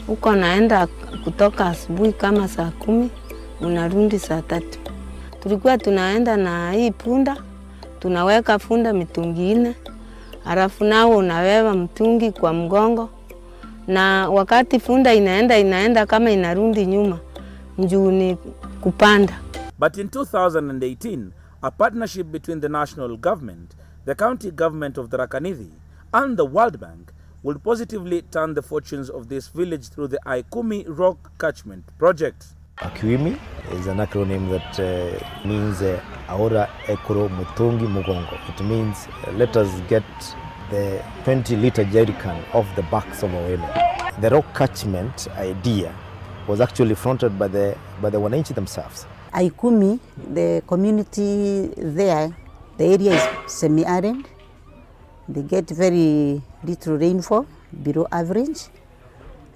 [SPEAKER 14] Uko naenda kutoka asubuhi kama saa 10, unarudi saa 3. Tulikuwa tunaenda na hii punda tunaweka funda mitungi 4, halafu nao unaweka mtungi kwa mgongo, na wakati funda inaenda kama inarudi nyuma, njuu ni kupanda.
[SPEAKER 13] But in 2018, a partnership between the national government, the county government of Tharaka Nithi, and the World Bank will positively turn the fortunes of this village through the Aikumi Rock Catchment project.
[SPEAKER 1] Aikumi is an acronym that means Aora Ekoro Mutungi Mugongo. It means let us get the 20-liter jerrycan off the backs of our women. The rock catchment idea was actually fronted by the Wananchi themselves.
[SPEAKER 4] Aikumi, the community there, the area is semi-arid. They get very little rainfall, below average.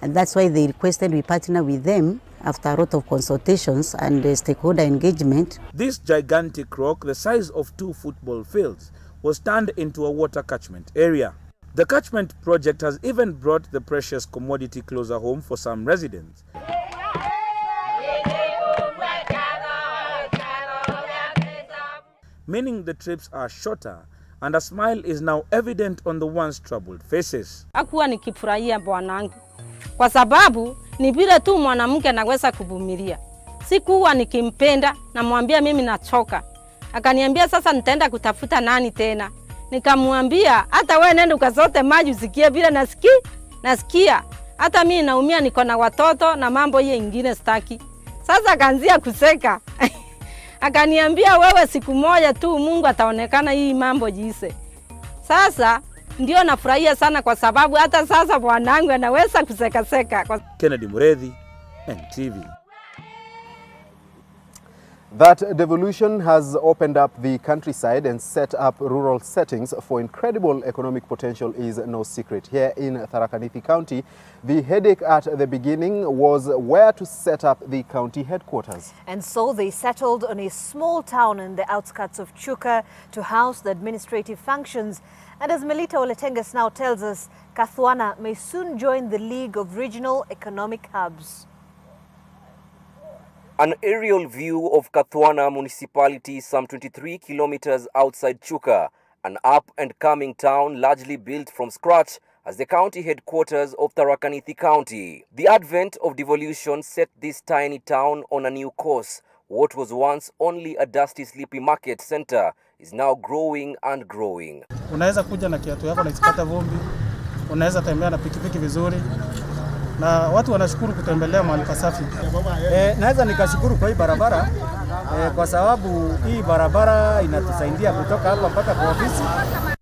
[SPEAKER 4] And that's why they requested we partner with them after a lot of consultations and stakeholder engagement.
[SPEAKER 13] This gigantic rock, the size of 2 football fields, was turned into a water catchment area. The catchment project has even brought the precious commodity closer home for some residents. Meaning the trips are shorter, and a smile is now evident on the once troubled faces.
[SPEAKER 15] Hakuwa nikifurahia bwanangu kwa sababu ni vile tu mwanamke anaweza kuvumilia. Sikuwa nikimpenda, namwambia mimi nachoka. Akaniambia sasa nitaenda kutafuta nani tena. Nikamwambia hata wewe nenda ukazote maji usikie vile nasikia. Hata mimi naumia, niko na watoto na mambo hiyo ingine staki. Sasa akaanzia kuseka. Akaniambia wewe siku moja tu Mungu ataonekana hii mambo jise. Sasa ndio nafurahia sana kwa sababu hata sasa bwanangu anaweza kuseka.
[SPEAKER 13] Kennedy Muredhi, NTV.
[SPEAKER 2] That devolution has opened up the countryside and set up rural settings for incredible economic potential is no secret. Here in Tharaka Nithi County, the headache at the beginning was where to set up the county headquarters.
[SPEAKER 6] And so they settled on a small town in the outskirts of Chuka to house the administrative functions. And as Melita Oletenges now tells us, Kathwana may soon join the League of Regional Economic Hubs.
[SPEAKER 16] An aerial view of Kathwana municipality some 23 kilometers outside Chuka, an up-and-coming town largely built from scratch as the county headquarters of Tharaka Nithi County. The advent of devolution set this tiny town on a new course. What was once only a dusty sleepy market center is now growing and growing.
[SPEAKER 17] Unaweza kuja na kiatu yako na isikata vumbi, unaweza tembea na pikipiki vizuri. Na watu wanashukuru kutembelea mahali pasafi.
[SPEAKER 18] Naweza nikashukuru kwa hii barabara kwa sababu hii barabara inatusaidia kutoka hapa mpaka kwa ofisi.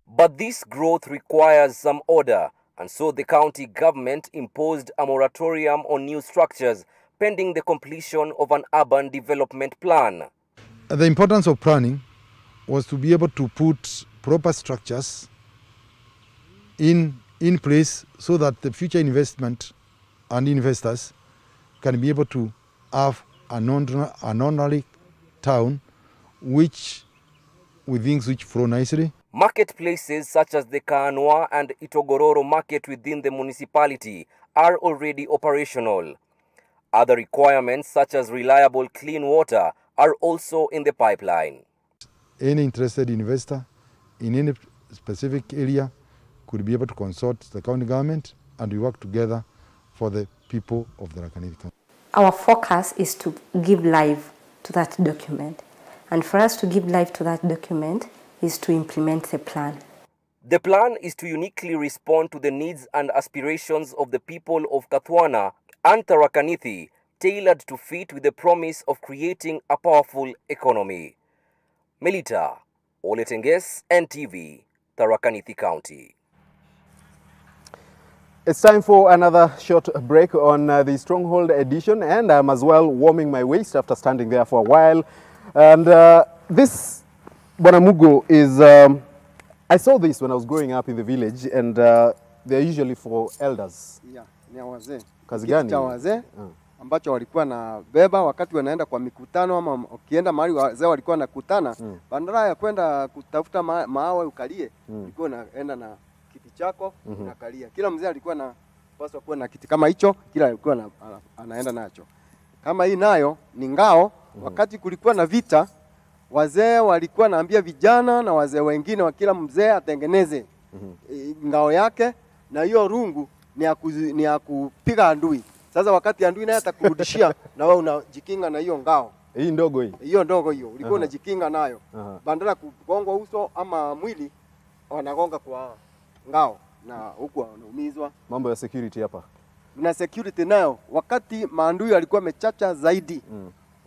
[SPEAKER 16] But this growth requires some order, and so the county government imposed a moratorium on new structures pending the completion of an urban development plan.
[SPEAKER 19] The importance of planning was to be able to put proper structures in place so that the future investment and investors can be able to have an ordinary town with things which flow nicely.
[SPEAKER 16] Marketplaces such as the Kaanwa and Itogororo market within the municipality are already operational. Other requirements such as reliable clean water are also in the pipeline.
[SPEAKER 19] Any interested investor in any specific area could be able to consult the county government, and we work together for the people of the Tharaka Nithi County.
[SPEAKER 20] Our focus is to give life to that document. And for us to give life to that document is to implement the plan.
[SPEAKER 16] The plan is to uniquely respond to the needs and aspirations of the people of Kathwana and Tharaka Nithi, tailored to fit with the promise of creating a powerful economy. Melita Oletenges, NTV, Tharaka Nithi County.
[SPEAKER 2] It's time for another short break on the Stronghold edition, and I'm as well warming my waist after standing there for a while. And this Bonamugo is, I saw this when I was growing up in the village, and they're usually for elders.
[SPEAKER 10] Yeah, ni wazee.
[SPEAKER 2] Kazi gani?
[SPEAKER 10] Cha wazee ambacho walikuwa na beba wakati wanaenda kwa mikutano ama ukienda mahali wazee walikuwa nakutana, badala ya kwenda kutafuta maawe ukalie, ulikuwa unaenda na kiti chako unakalia. Kila mzee alikuwa na paswa kuwa na kiti kama hicho, kila alikuwa anaenda nacho. Kama hii nayo ni ngao, wakati kulikuwa na vita wazee walikuwa naambia vijana na wazee wengine wa kila mzee atengeneze ngao yake, na hiyo rungu ni ya kupiga adui. Sasa wakati adui naye atakurudishia na wewe unajikinga na hiyo ngao.
[SPEAKER 2] Hii ndogo hii.
[SPEAKER 10] Hiyo ndogo hiyo ulikuwa unajikinga nayo. Badala kugongwa uso ama mwili, wanagonga kwa ngao na huku wanaumizwa.
[SPEAKER 2] Mambo ya security hapa.
[SPEAKER 10] Na security nayo, wakati maandui walikuwa mechacha zaidi,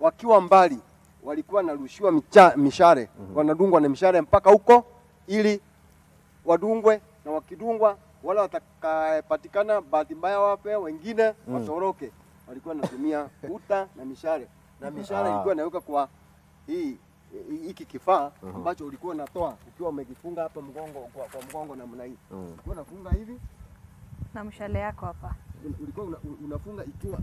[SPEAKER 10] wakiwa mbali walikuwa narushiwa mishare, wanadungwa na mishare mpaka huko ili wadungwe, na wakidungwa wala watakapatikana bahati mbaya wape wengine watoroke. Walikuwa natumia uta na mishare, na mishare ilikuwa inaweka kwa hiki kifaa ambacho ulikuwa unatoa ukiwa umekifunga hapa mgongo, kwa mgongo namna hii. Ulikuwa unafunga hivi
[SPEAKER 6] na mshale yako hapa.
[SPEAKER 10] Ulikuwa unafunga ikiwa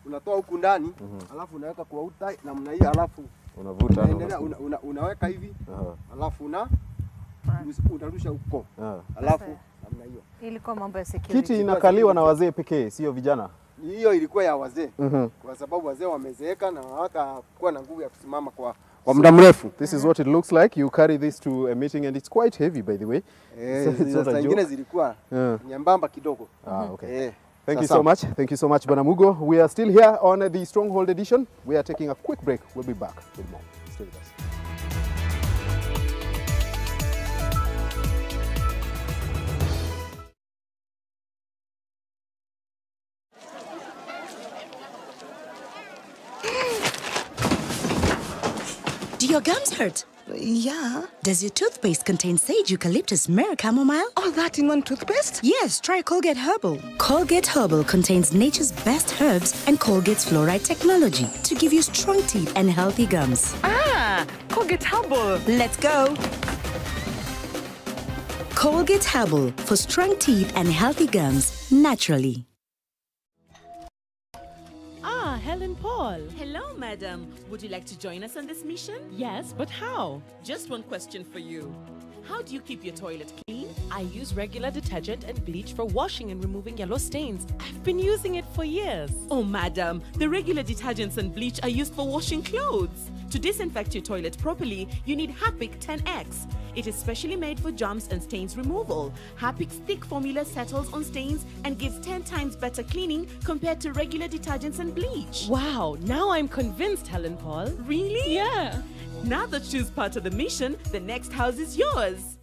[SPEAKER 10] unatoa huku ndani, alafu unaweka kwa uta namna hii, alafu
[SPEAKER 2] unavuta,
[SPEAKER 10] unaendelea unaweka hivi, alafu unarusha huko, alafu namna hiyo.
[SPEAKER 6] Ilikuwa mambo ya security.
[SPEAKER 2] Kiti inakaliwa na wazee pekee, sio vijana.
[SPEAKER 10] Hiyo ilikuwa ya wazee, kwa sababu wazee wamezeeka na hawatakuwa na nguvu ya kusimama kwa muda mrefu.
[SPEAKER 2] This is what it looks like. You carry this to a meeting and it's quite heavy, by the way.
[SPEAKER 10] Zingine zilikuwa nyembamba kidogo.
[SPEAKER 2] Okay. Thank you so much. Thank you so much, Banamugo. We are still here on the Stronghold edition. We are taking a quick break. We'll be back with more. Stay with us.
[SPEAKER 3] Do your gums hurt? Yeah. Does your toothpaste contain sage, eucalyptus, myrrh, chamomile? All that in one toothpaste? Yes, try Colgate Herbal. Colgate Herbal contains nature's best herbs and Colgate's fluoride technology to give you strong teeth and healthy gums. Ah, Colgate Herbal. Let's go. Colgate Herbal for strong teeth and healthy gums naturally.
[SPEAKER 11] Helen Paul.
[SPEAKER 7] Hello, madam. Would you like to join us on this mission?
[SPEAKER 11] Yes, but how?
[SPEAKER 7] Just one question for you. How do you keep your toilet clean?
[SPEAKER 11] I use regular detergent and bleach for washing and removing yellow stains. I've been using it for years.
[SPEAKER 7] Oh, madam, the regular detergents and bleach are used for washing clothes. To disinfect your toilet properly, you need Harpic 10X. It is specially made for germs and stains removal. Harpic's thick formula settles on stains and gives 10 times better cleaning compared to regular detergents and bleach.
[SPEAKER 11] Wow, now I'm convinced, Helen Paul.
[SPEAKER 7] Really?
[SPEAKER 11] Yeah.
[SPEAKER 7] Now that she's part of the mission, the next house is yours.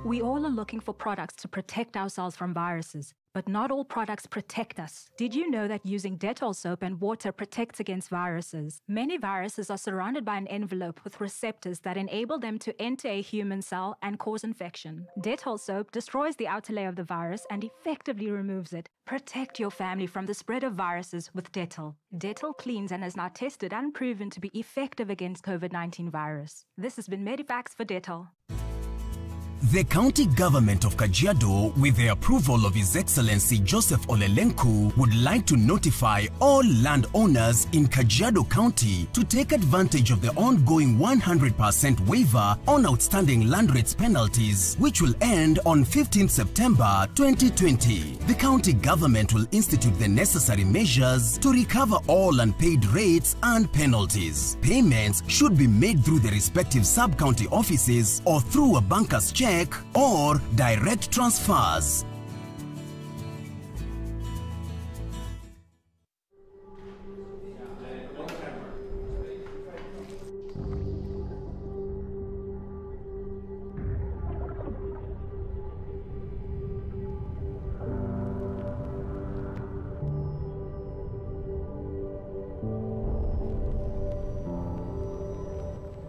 [SPEAKER 21] We all are looking for products to protect ourselves from viruses, but not all products protect us. Did you know that using Dettol soap and water protects against viruses? Many viruses are surrounded by an envelope with receptors that enable them to enter a human cell and cause infection. Dettol soap destroys the outer layer of the virus and effectively removes it. Protect your family from the spread of viruses with Dettol. Dettol cleans and is now tested and proven to be effective against COVID-19 virus. This has been Medivax for Dettol.
[SPEAKER 26] The county government of Kajiado, with the approval of His Excellency Joseph Olelenku, would like to notify all landowners in Kajiado County to take advantage of the ongoing 100% waiver on outstanding land rates penalties, which will end on 15 September 2020. The county government will institute the necessary measures to recover all unpaid rates and penalties. Payments should be made through the respective sub-county offices or through a banker's check or direct transfers.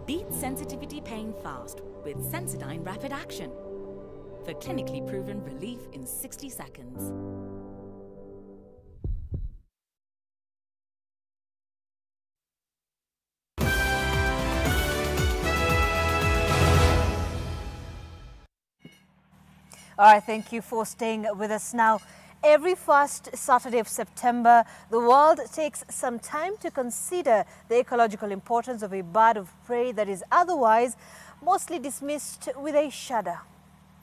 [SPEAKER 22] Beat sensitivity pain fast with Sensodyne Rapid Action for clinically proven relief in 60 seconds.
[SPEAKER 6] All right, thank you for staying with us. Now, every first Saturday of September, the world takes some time to consider the ecological importance of a bird of prey that is otherwise mostly dismissed with a shudder,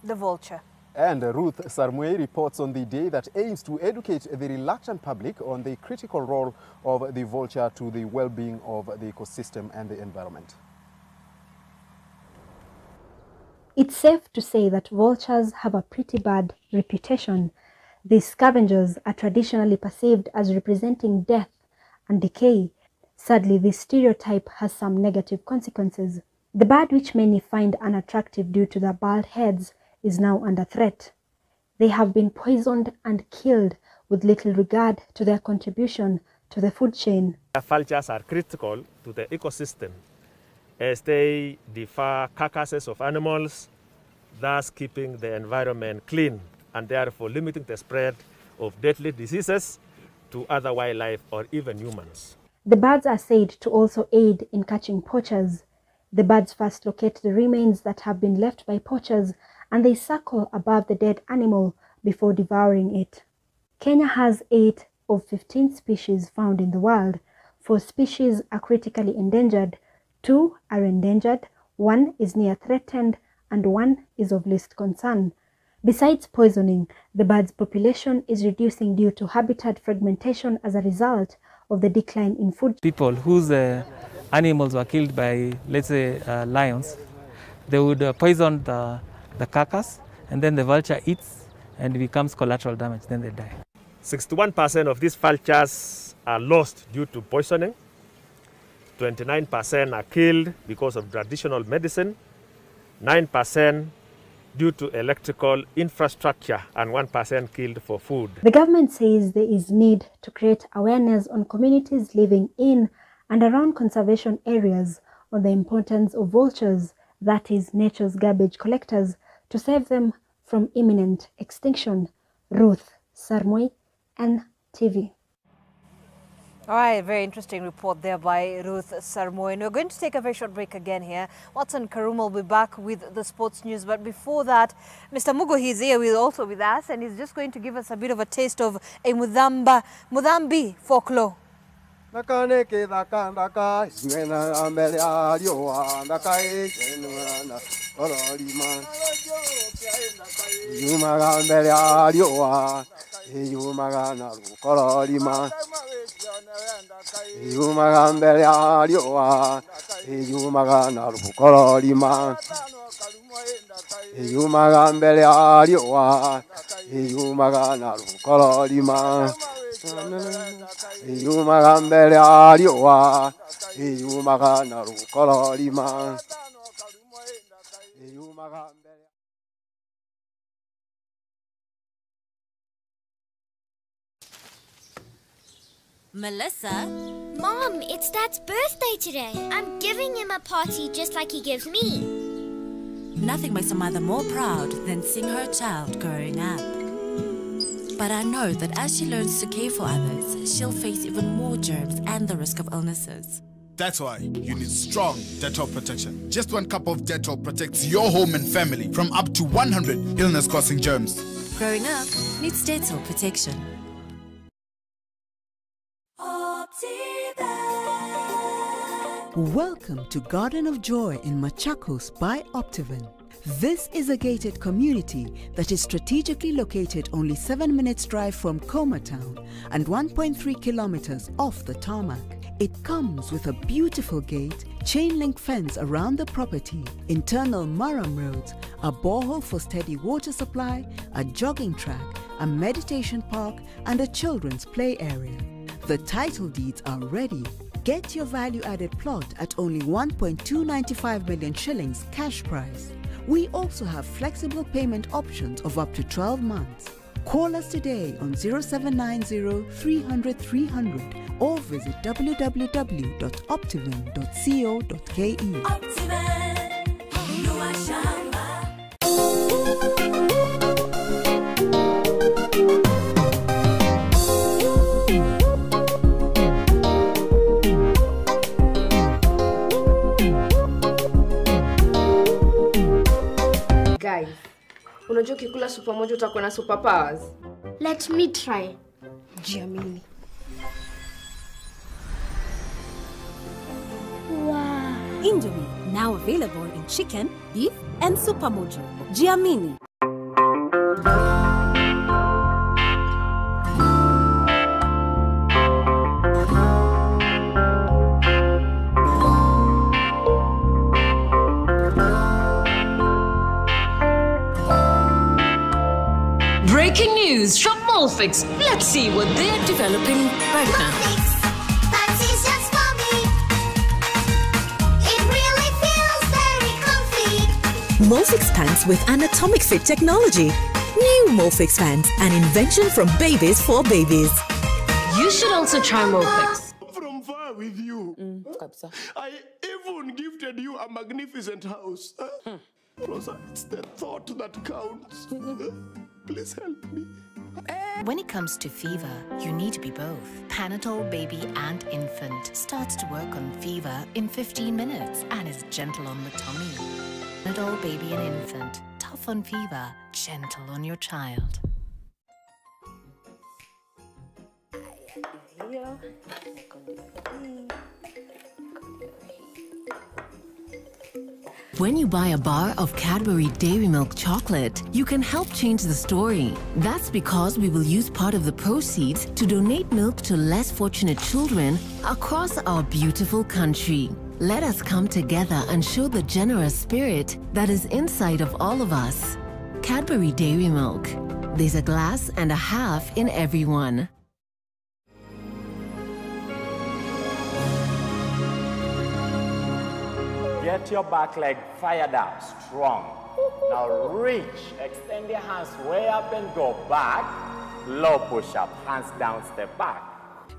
[SPEAKER 6] the vulture.
[SPEAKER 2] And Ruth Sarmue reports on the day that aims to educate the reluctant public on the critical role of the vulture to the well-being of the ecosystem and the environment.
[SPEAKER 5] It's safe to say that vultures have a pretty bad reputation. These scavengers are traditionally perceived as representing death and decay. Sadly, this stereotype has some negative consequences. The bird, which many find unattractive due to their bald heads, is now under threat. They have been poisoned and killed with little regard to their contribution to the food chain.
[SPEAKER 8] Vultures are critical to the ecosystem as they devour carcasses of animals, thus keeping the environment clean and therefore limiting the spread of deadly diseases to other wildlife or even humans.
[SPEAKER 5] The birds are said to also aid in catching poachers. The birds first locate the remains that have been left by poachers and they circle above the dead animal before devouring it. Kenya has 8 of 15 species found in the world. 4 species are critically endangered, 2 are endangered, 1 is near threatened, and 1 is of least concern. Besides poisoning, the bird's population is reducing due to habitat fragmentation as a result of the decline in food.
[SPEAKER 9] People whose animals were killed by, let's say, lions, they would poison the carcass, and then the vulture eats and it becomes collateral damage, then they die.
[SPEAKER 8] 61% of these vultures are lost due to poisoning, 29% are killed because of traditional medicine, 9% due to electrical infrastructure, and 1% killed for food.
[SPEAKER 5] The government says there is need to create awareness on communities living in and around conservation areas on the importance of vultures, that is, nature's garbage collectors, to save them from imminent extinction. Ruth Sarmui, NTV.
[SPEAKER 6] All right, very interesting report there by Ruth Sarmui. And we're going to take a very short break again here. Watson Karum will be back with the sports news. But before that, Mr. Mugo is here also with us, and he's just going to give us a bit of a taste of a Mudambi folklore.
[SPEAKER 23] Melissa? Mom, it's Dad's birthday today. I'm giving him a party just like he gives me.
[SPEAKER 3] Nothing makes a mother more proud than seeing her child growing up. But I know that as she learns to care for others, she'll face even more germs and the risk of illnesses.
[SPEAKER 24] That's why you need strong Dettol protection. Just 1 cup of Dettol protects your home and family from up to 100 illness-causing germs.
[SPEAKER 3] Growing up needs Dettol protection.
[SPEAKER 25] Welcome to Garden of Joy in Machakos by Optiven. This is a gated community that is strategically located only 7 minutes drive from Koma Town and 1.3 kilometers off the tarmac. It comes with a beautiful gate, chain link fence around the property, internal Maram roads, a borehole for steady water supply, a jogging track, a meditation park, and a children's play area. The title deeds are ready. Get your value-added plot at only 1.295 million shillings cash price. We also have flexible payment options of up to 12 months. Call us today on 0790 300 300 or visit www.optiven.co.ke.
[SPEAKER 27] Guys, unajua ukikula supa moja utakuwa na superpowers?
[SPEAKER 23] Let me try.
[SPEAKER 27] Jiamini.
[SPEAKER 28] Wow. Indomie, now available in chicken, beef, and super mojo. Giamini.
[SPEAKER 11] Morphix. Let's see what they're developing right now.
[SPEAKER 23] Pants is just for me. It really feels very comfy.
[SPEAKER 1] Morphix pants with anatomic fit technology. New Morphix pants, an invention from babies for babies.
[SPEAKER 27] You should also try Morphix.
[SPEAKER 4] From far with you. I even gifted you a magnificent house. Rosa, it's the thought that counts. Please help me.
[SPEAKER 22] When it comes to fever, you need to be both. Panadol Baby and Infant starts to work on fever in 15 minutes and is gentle on the tummy. Panadol Baby and Infant, tough on fever, gentle on your child. When you buy a bar of Cadbury Dairy Milk chocolate, you can help change the story. That's because we will use part of the proceeds to donate milk to less fortunate children across our beautiful country. Let us come together and show the generous spirit that is inside of all of us. Cadbury Dairy Milk. There's a glass and a half in everyone.
[SPEAKER 12] Get your back leg fired up, strong. Now reach, extend your hands way up and go back. Low push-up, hands down, step back.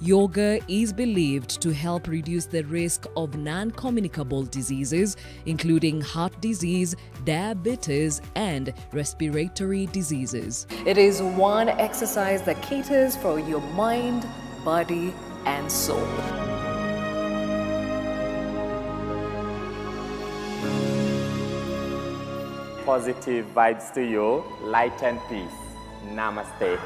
[SPEAKER 13] Yoga is believed to help reduce the risk of non-communicable diseases, including heart disease, diabetes, and respiratory diseases.
[SPEAKER 14] It is one exercise that caters for your mind, body, and soul.
[SPEAKER 12] Positive vibes to you, light and peace. Namaste.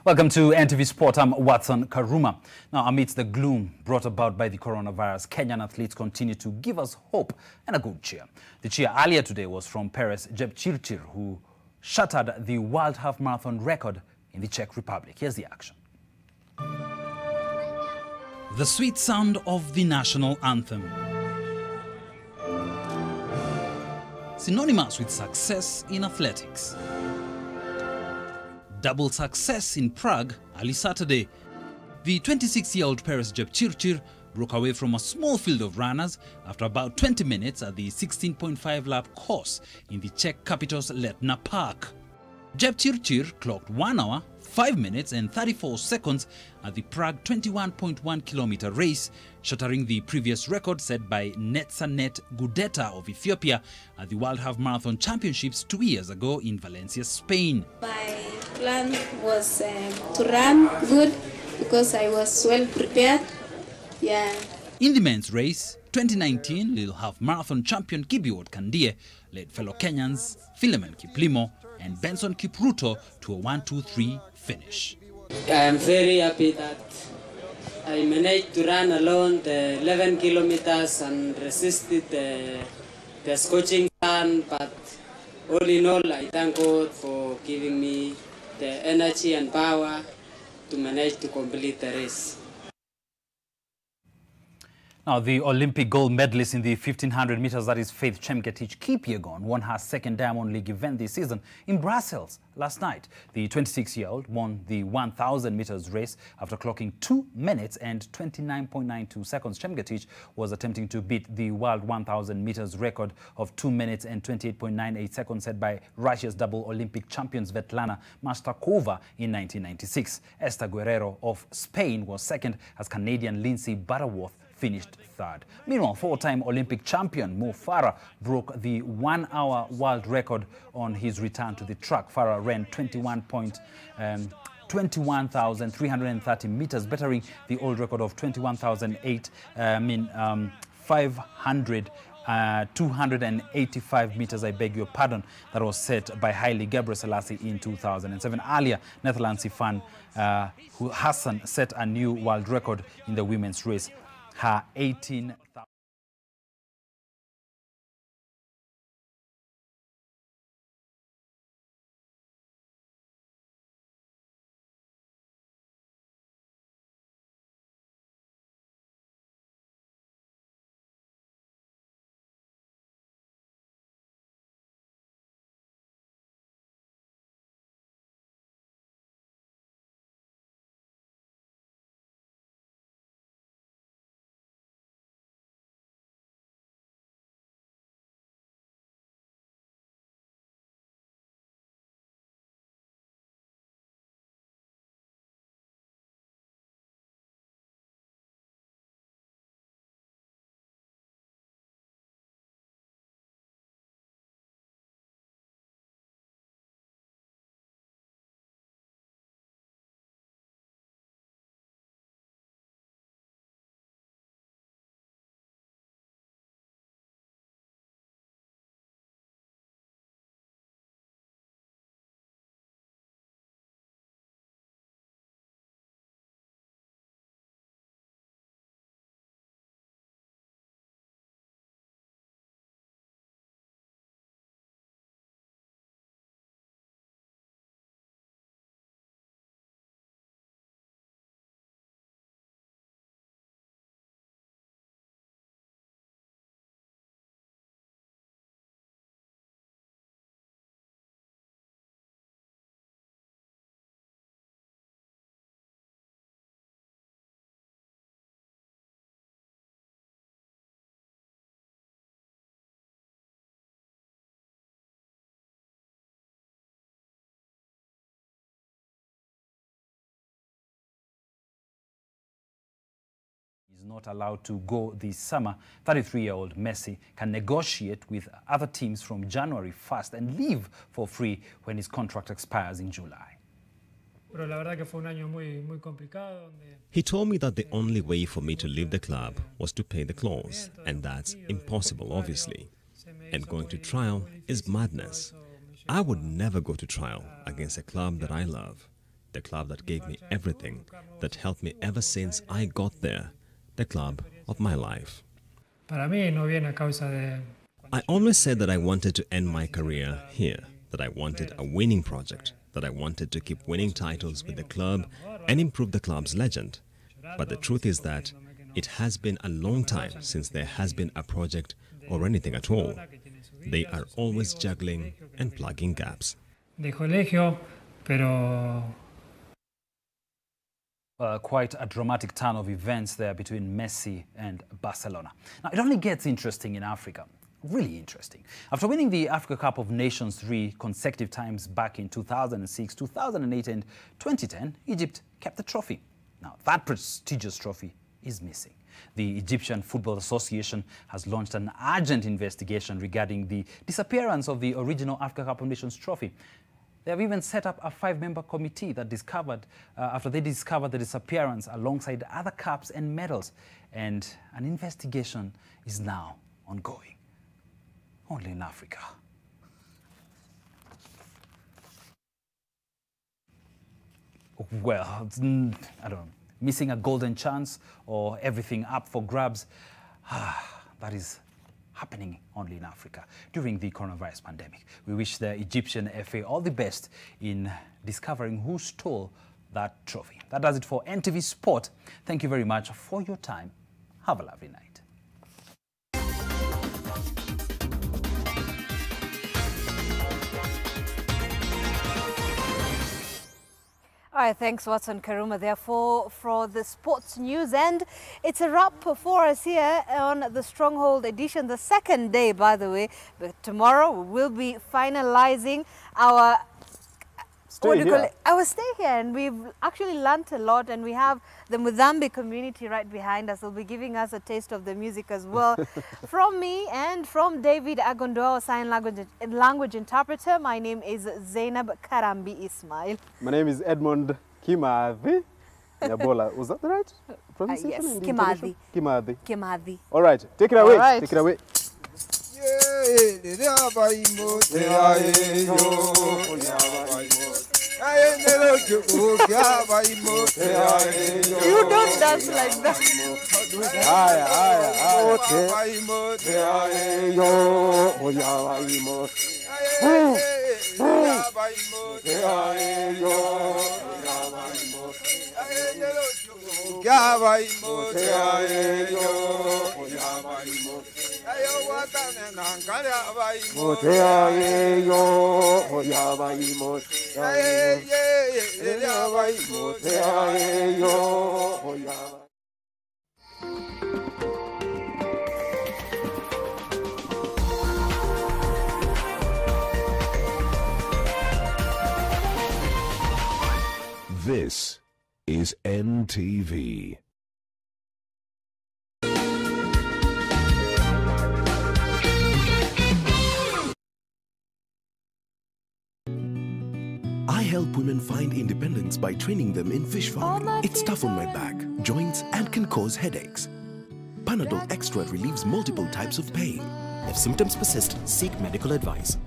[SPEAKER 15] Welcome to NTV Sport. I'm Watson Karuma. Now, amidst the gloom brought about by the coronavirus, Kenyan athletes continue to give us hope and a good cheer. The cheer earlier today was from Perez Jepchirchir, who shattered the World Half Marathon record in the Czech Republic. Here's the action.
[SPEAKER 17] The sweet sound of the national anthem. Synonymous with success in athletics. Double success in Prague early Saturday. The 26-year-old Perez Jepchirchir broke away from a small field of runners after about 20 minutes at the 16.5 lap course in the Czech capital's Letna Park. Jepchirchir clocked 1 hour, 5 minutes and 34 seconds at the Prague 21.1 kilometer race, shattering the previous record set by Netzanet Gudeta of Ethiopia at the World Half Marathon Championships 2 years ago in Valencia, Spain.
[SPEAKER 18] My plan was to run good because I was well prepared. Yeah.
[SPEAKER 17] In the men's race, 2019 Little Half Marathon champion Kibiwot Kandie led fellow Kenyans Philemon Kiplimo and Benson Kipruto to a 1-2-3 finish.
[SPEAKER 29] I am very happy that I managed to run alone the 11 kilometers and resisted the scorching sun, but all in all, I thank God for giving me the energy and power to manage to complete the race.
[SPEAKER 15] Now, the Olympic gold medalist in the 1500 meters, that is Faith Chemgetich Kipyegon, won her second Diamond League event this season in Brussels last night. The 26-year-old won the 1000 meters race after clocking 2 minutes and 29.92 seconds. Chemgetich was attempting to beat the world 1000 meters record of 2 minutes and 28.98 seconds set by Russia's double Olympic champions Svetlana Mastakova in 1996. Esther Guerrero of Spain was second as Canadian Lindsay Butterworth finished third. Meanwhile, four-time Olympic champion Mo Farah broke the 1-hour world record on his return to the track. Farah ran 21,330 meters, bettering the old record of 285 meters, I beg your pardon, that was set by Haile Gebrselassie in 2007. Earlier, Netherlands Sifan Hassan set a new world record in the women's race. Her 18,000 not allowed to go this summer, 33-year-old Messi can negotiate with other teams from January 1st and leave for free when his contract expires in July.
[SPEAKER 2] He told me that the only way for me to leave the club was to pay the clause, and that's impossible, obviously. And going to trial is madness. I would never go to trial against a club that I love, the club that gave me everything, that helped me ever since I got there, the club of my life. I always said that I wanted to end my career here, that I wanted a winning project, that I wanted to keep winning titles with the club and improve the club's legend. But the truth is that it has been a long time since there has been a project or anything at all. They are always juggling and plugging gaps.
[SPEAKER 15] Quite a dramatic turn of events there between Messi and Barcelona. Now, it only gets interesting in Africa. Really interesting. After winning the Africa Cup of Nations 3 consecutive times back in 2006, 2008 and 2010, Egypt kept the trophy. Now, that prestigious trophy is missing. The Egyptian Football Association has launched an urgent investigation regarding the disappearance of the original Africa Cup of Nations trophy. They have even set up a 5-member committee that discovered, after they discovered the disappearance alongside other cups and medals. And an investigation is now ongoing. Only in Africa. Well, I don't know, missing a golden chance or everything up for grabs. That is happening only in Africa during the coronavirus pandemic. We wish the Egyptian FA all the best in discovering who stole that trophy. That does it for NTV Sport. Thank you very much for your time. Have a lovely night.
[SPEAKER 6] All right, thanks Watson Karuma there for the sports news, and it's a wrap for us here on the Stronghold edition, the second day, by the way. But tomorrow we'll be finalizing our our stay here, and we've actually learnt a lot, and we have the Muzambi community right behind us. They'll be giving us a taste of the music as well. From me and from David Agondo, sign language interpreter, my name is Zeynab Karambi Ismail.
[SPEAKER 7] My name is Edmond Kimathi. Nyabola. Was that the right pronunciation?
[SPEAKER 6] Yes, Kimathi.
[SPEAKER 7] Kimathi.
[SPEAKER 6] Kimathi.
[SPEAKER 7] All right, take it away.
[SPEAKER 6] All right.
[SPEAKER 7] Take it away.
[SPEAKER 6] You don't dance like that.
[SPEAKER 9] This is NTV.
[SPEAKER 10] I help women find independence by training them in fish farming. It's tough on my back, joints, and can cause headaches. Panadol Extra relieves multiple types of pain. If symptoms persist, seek medical advice.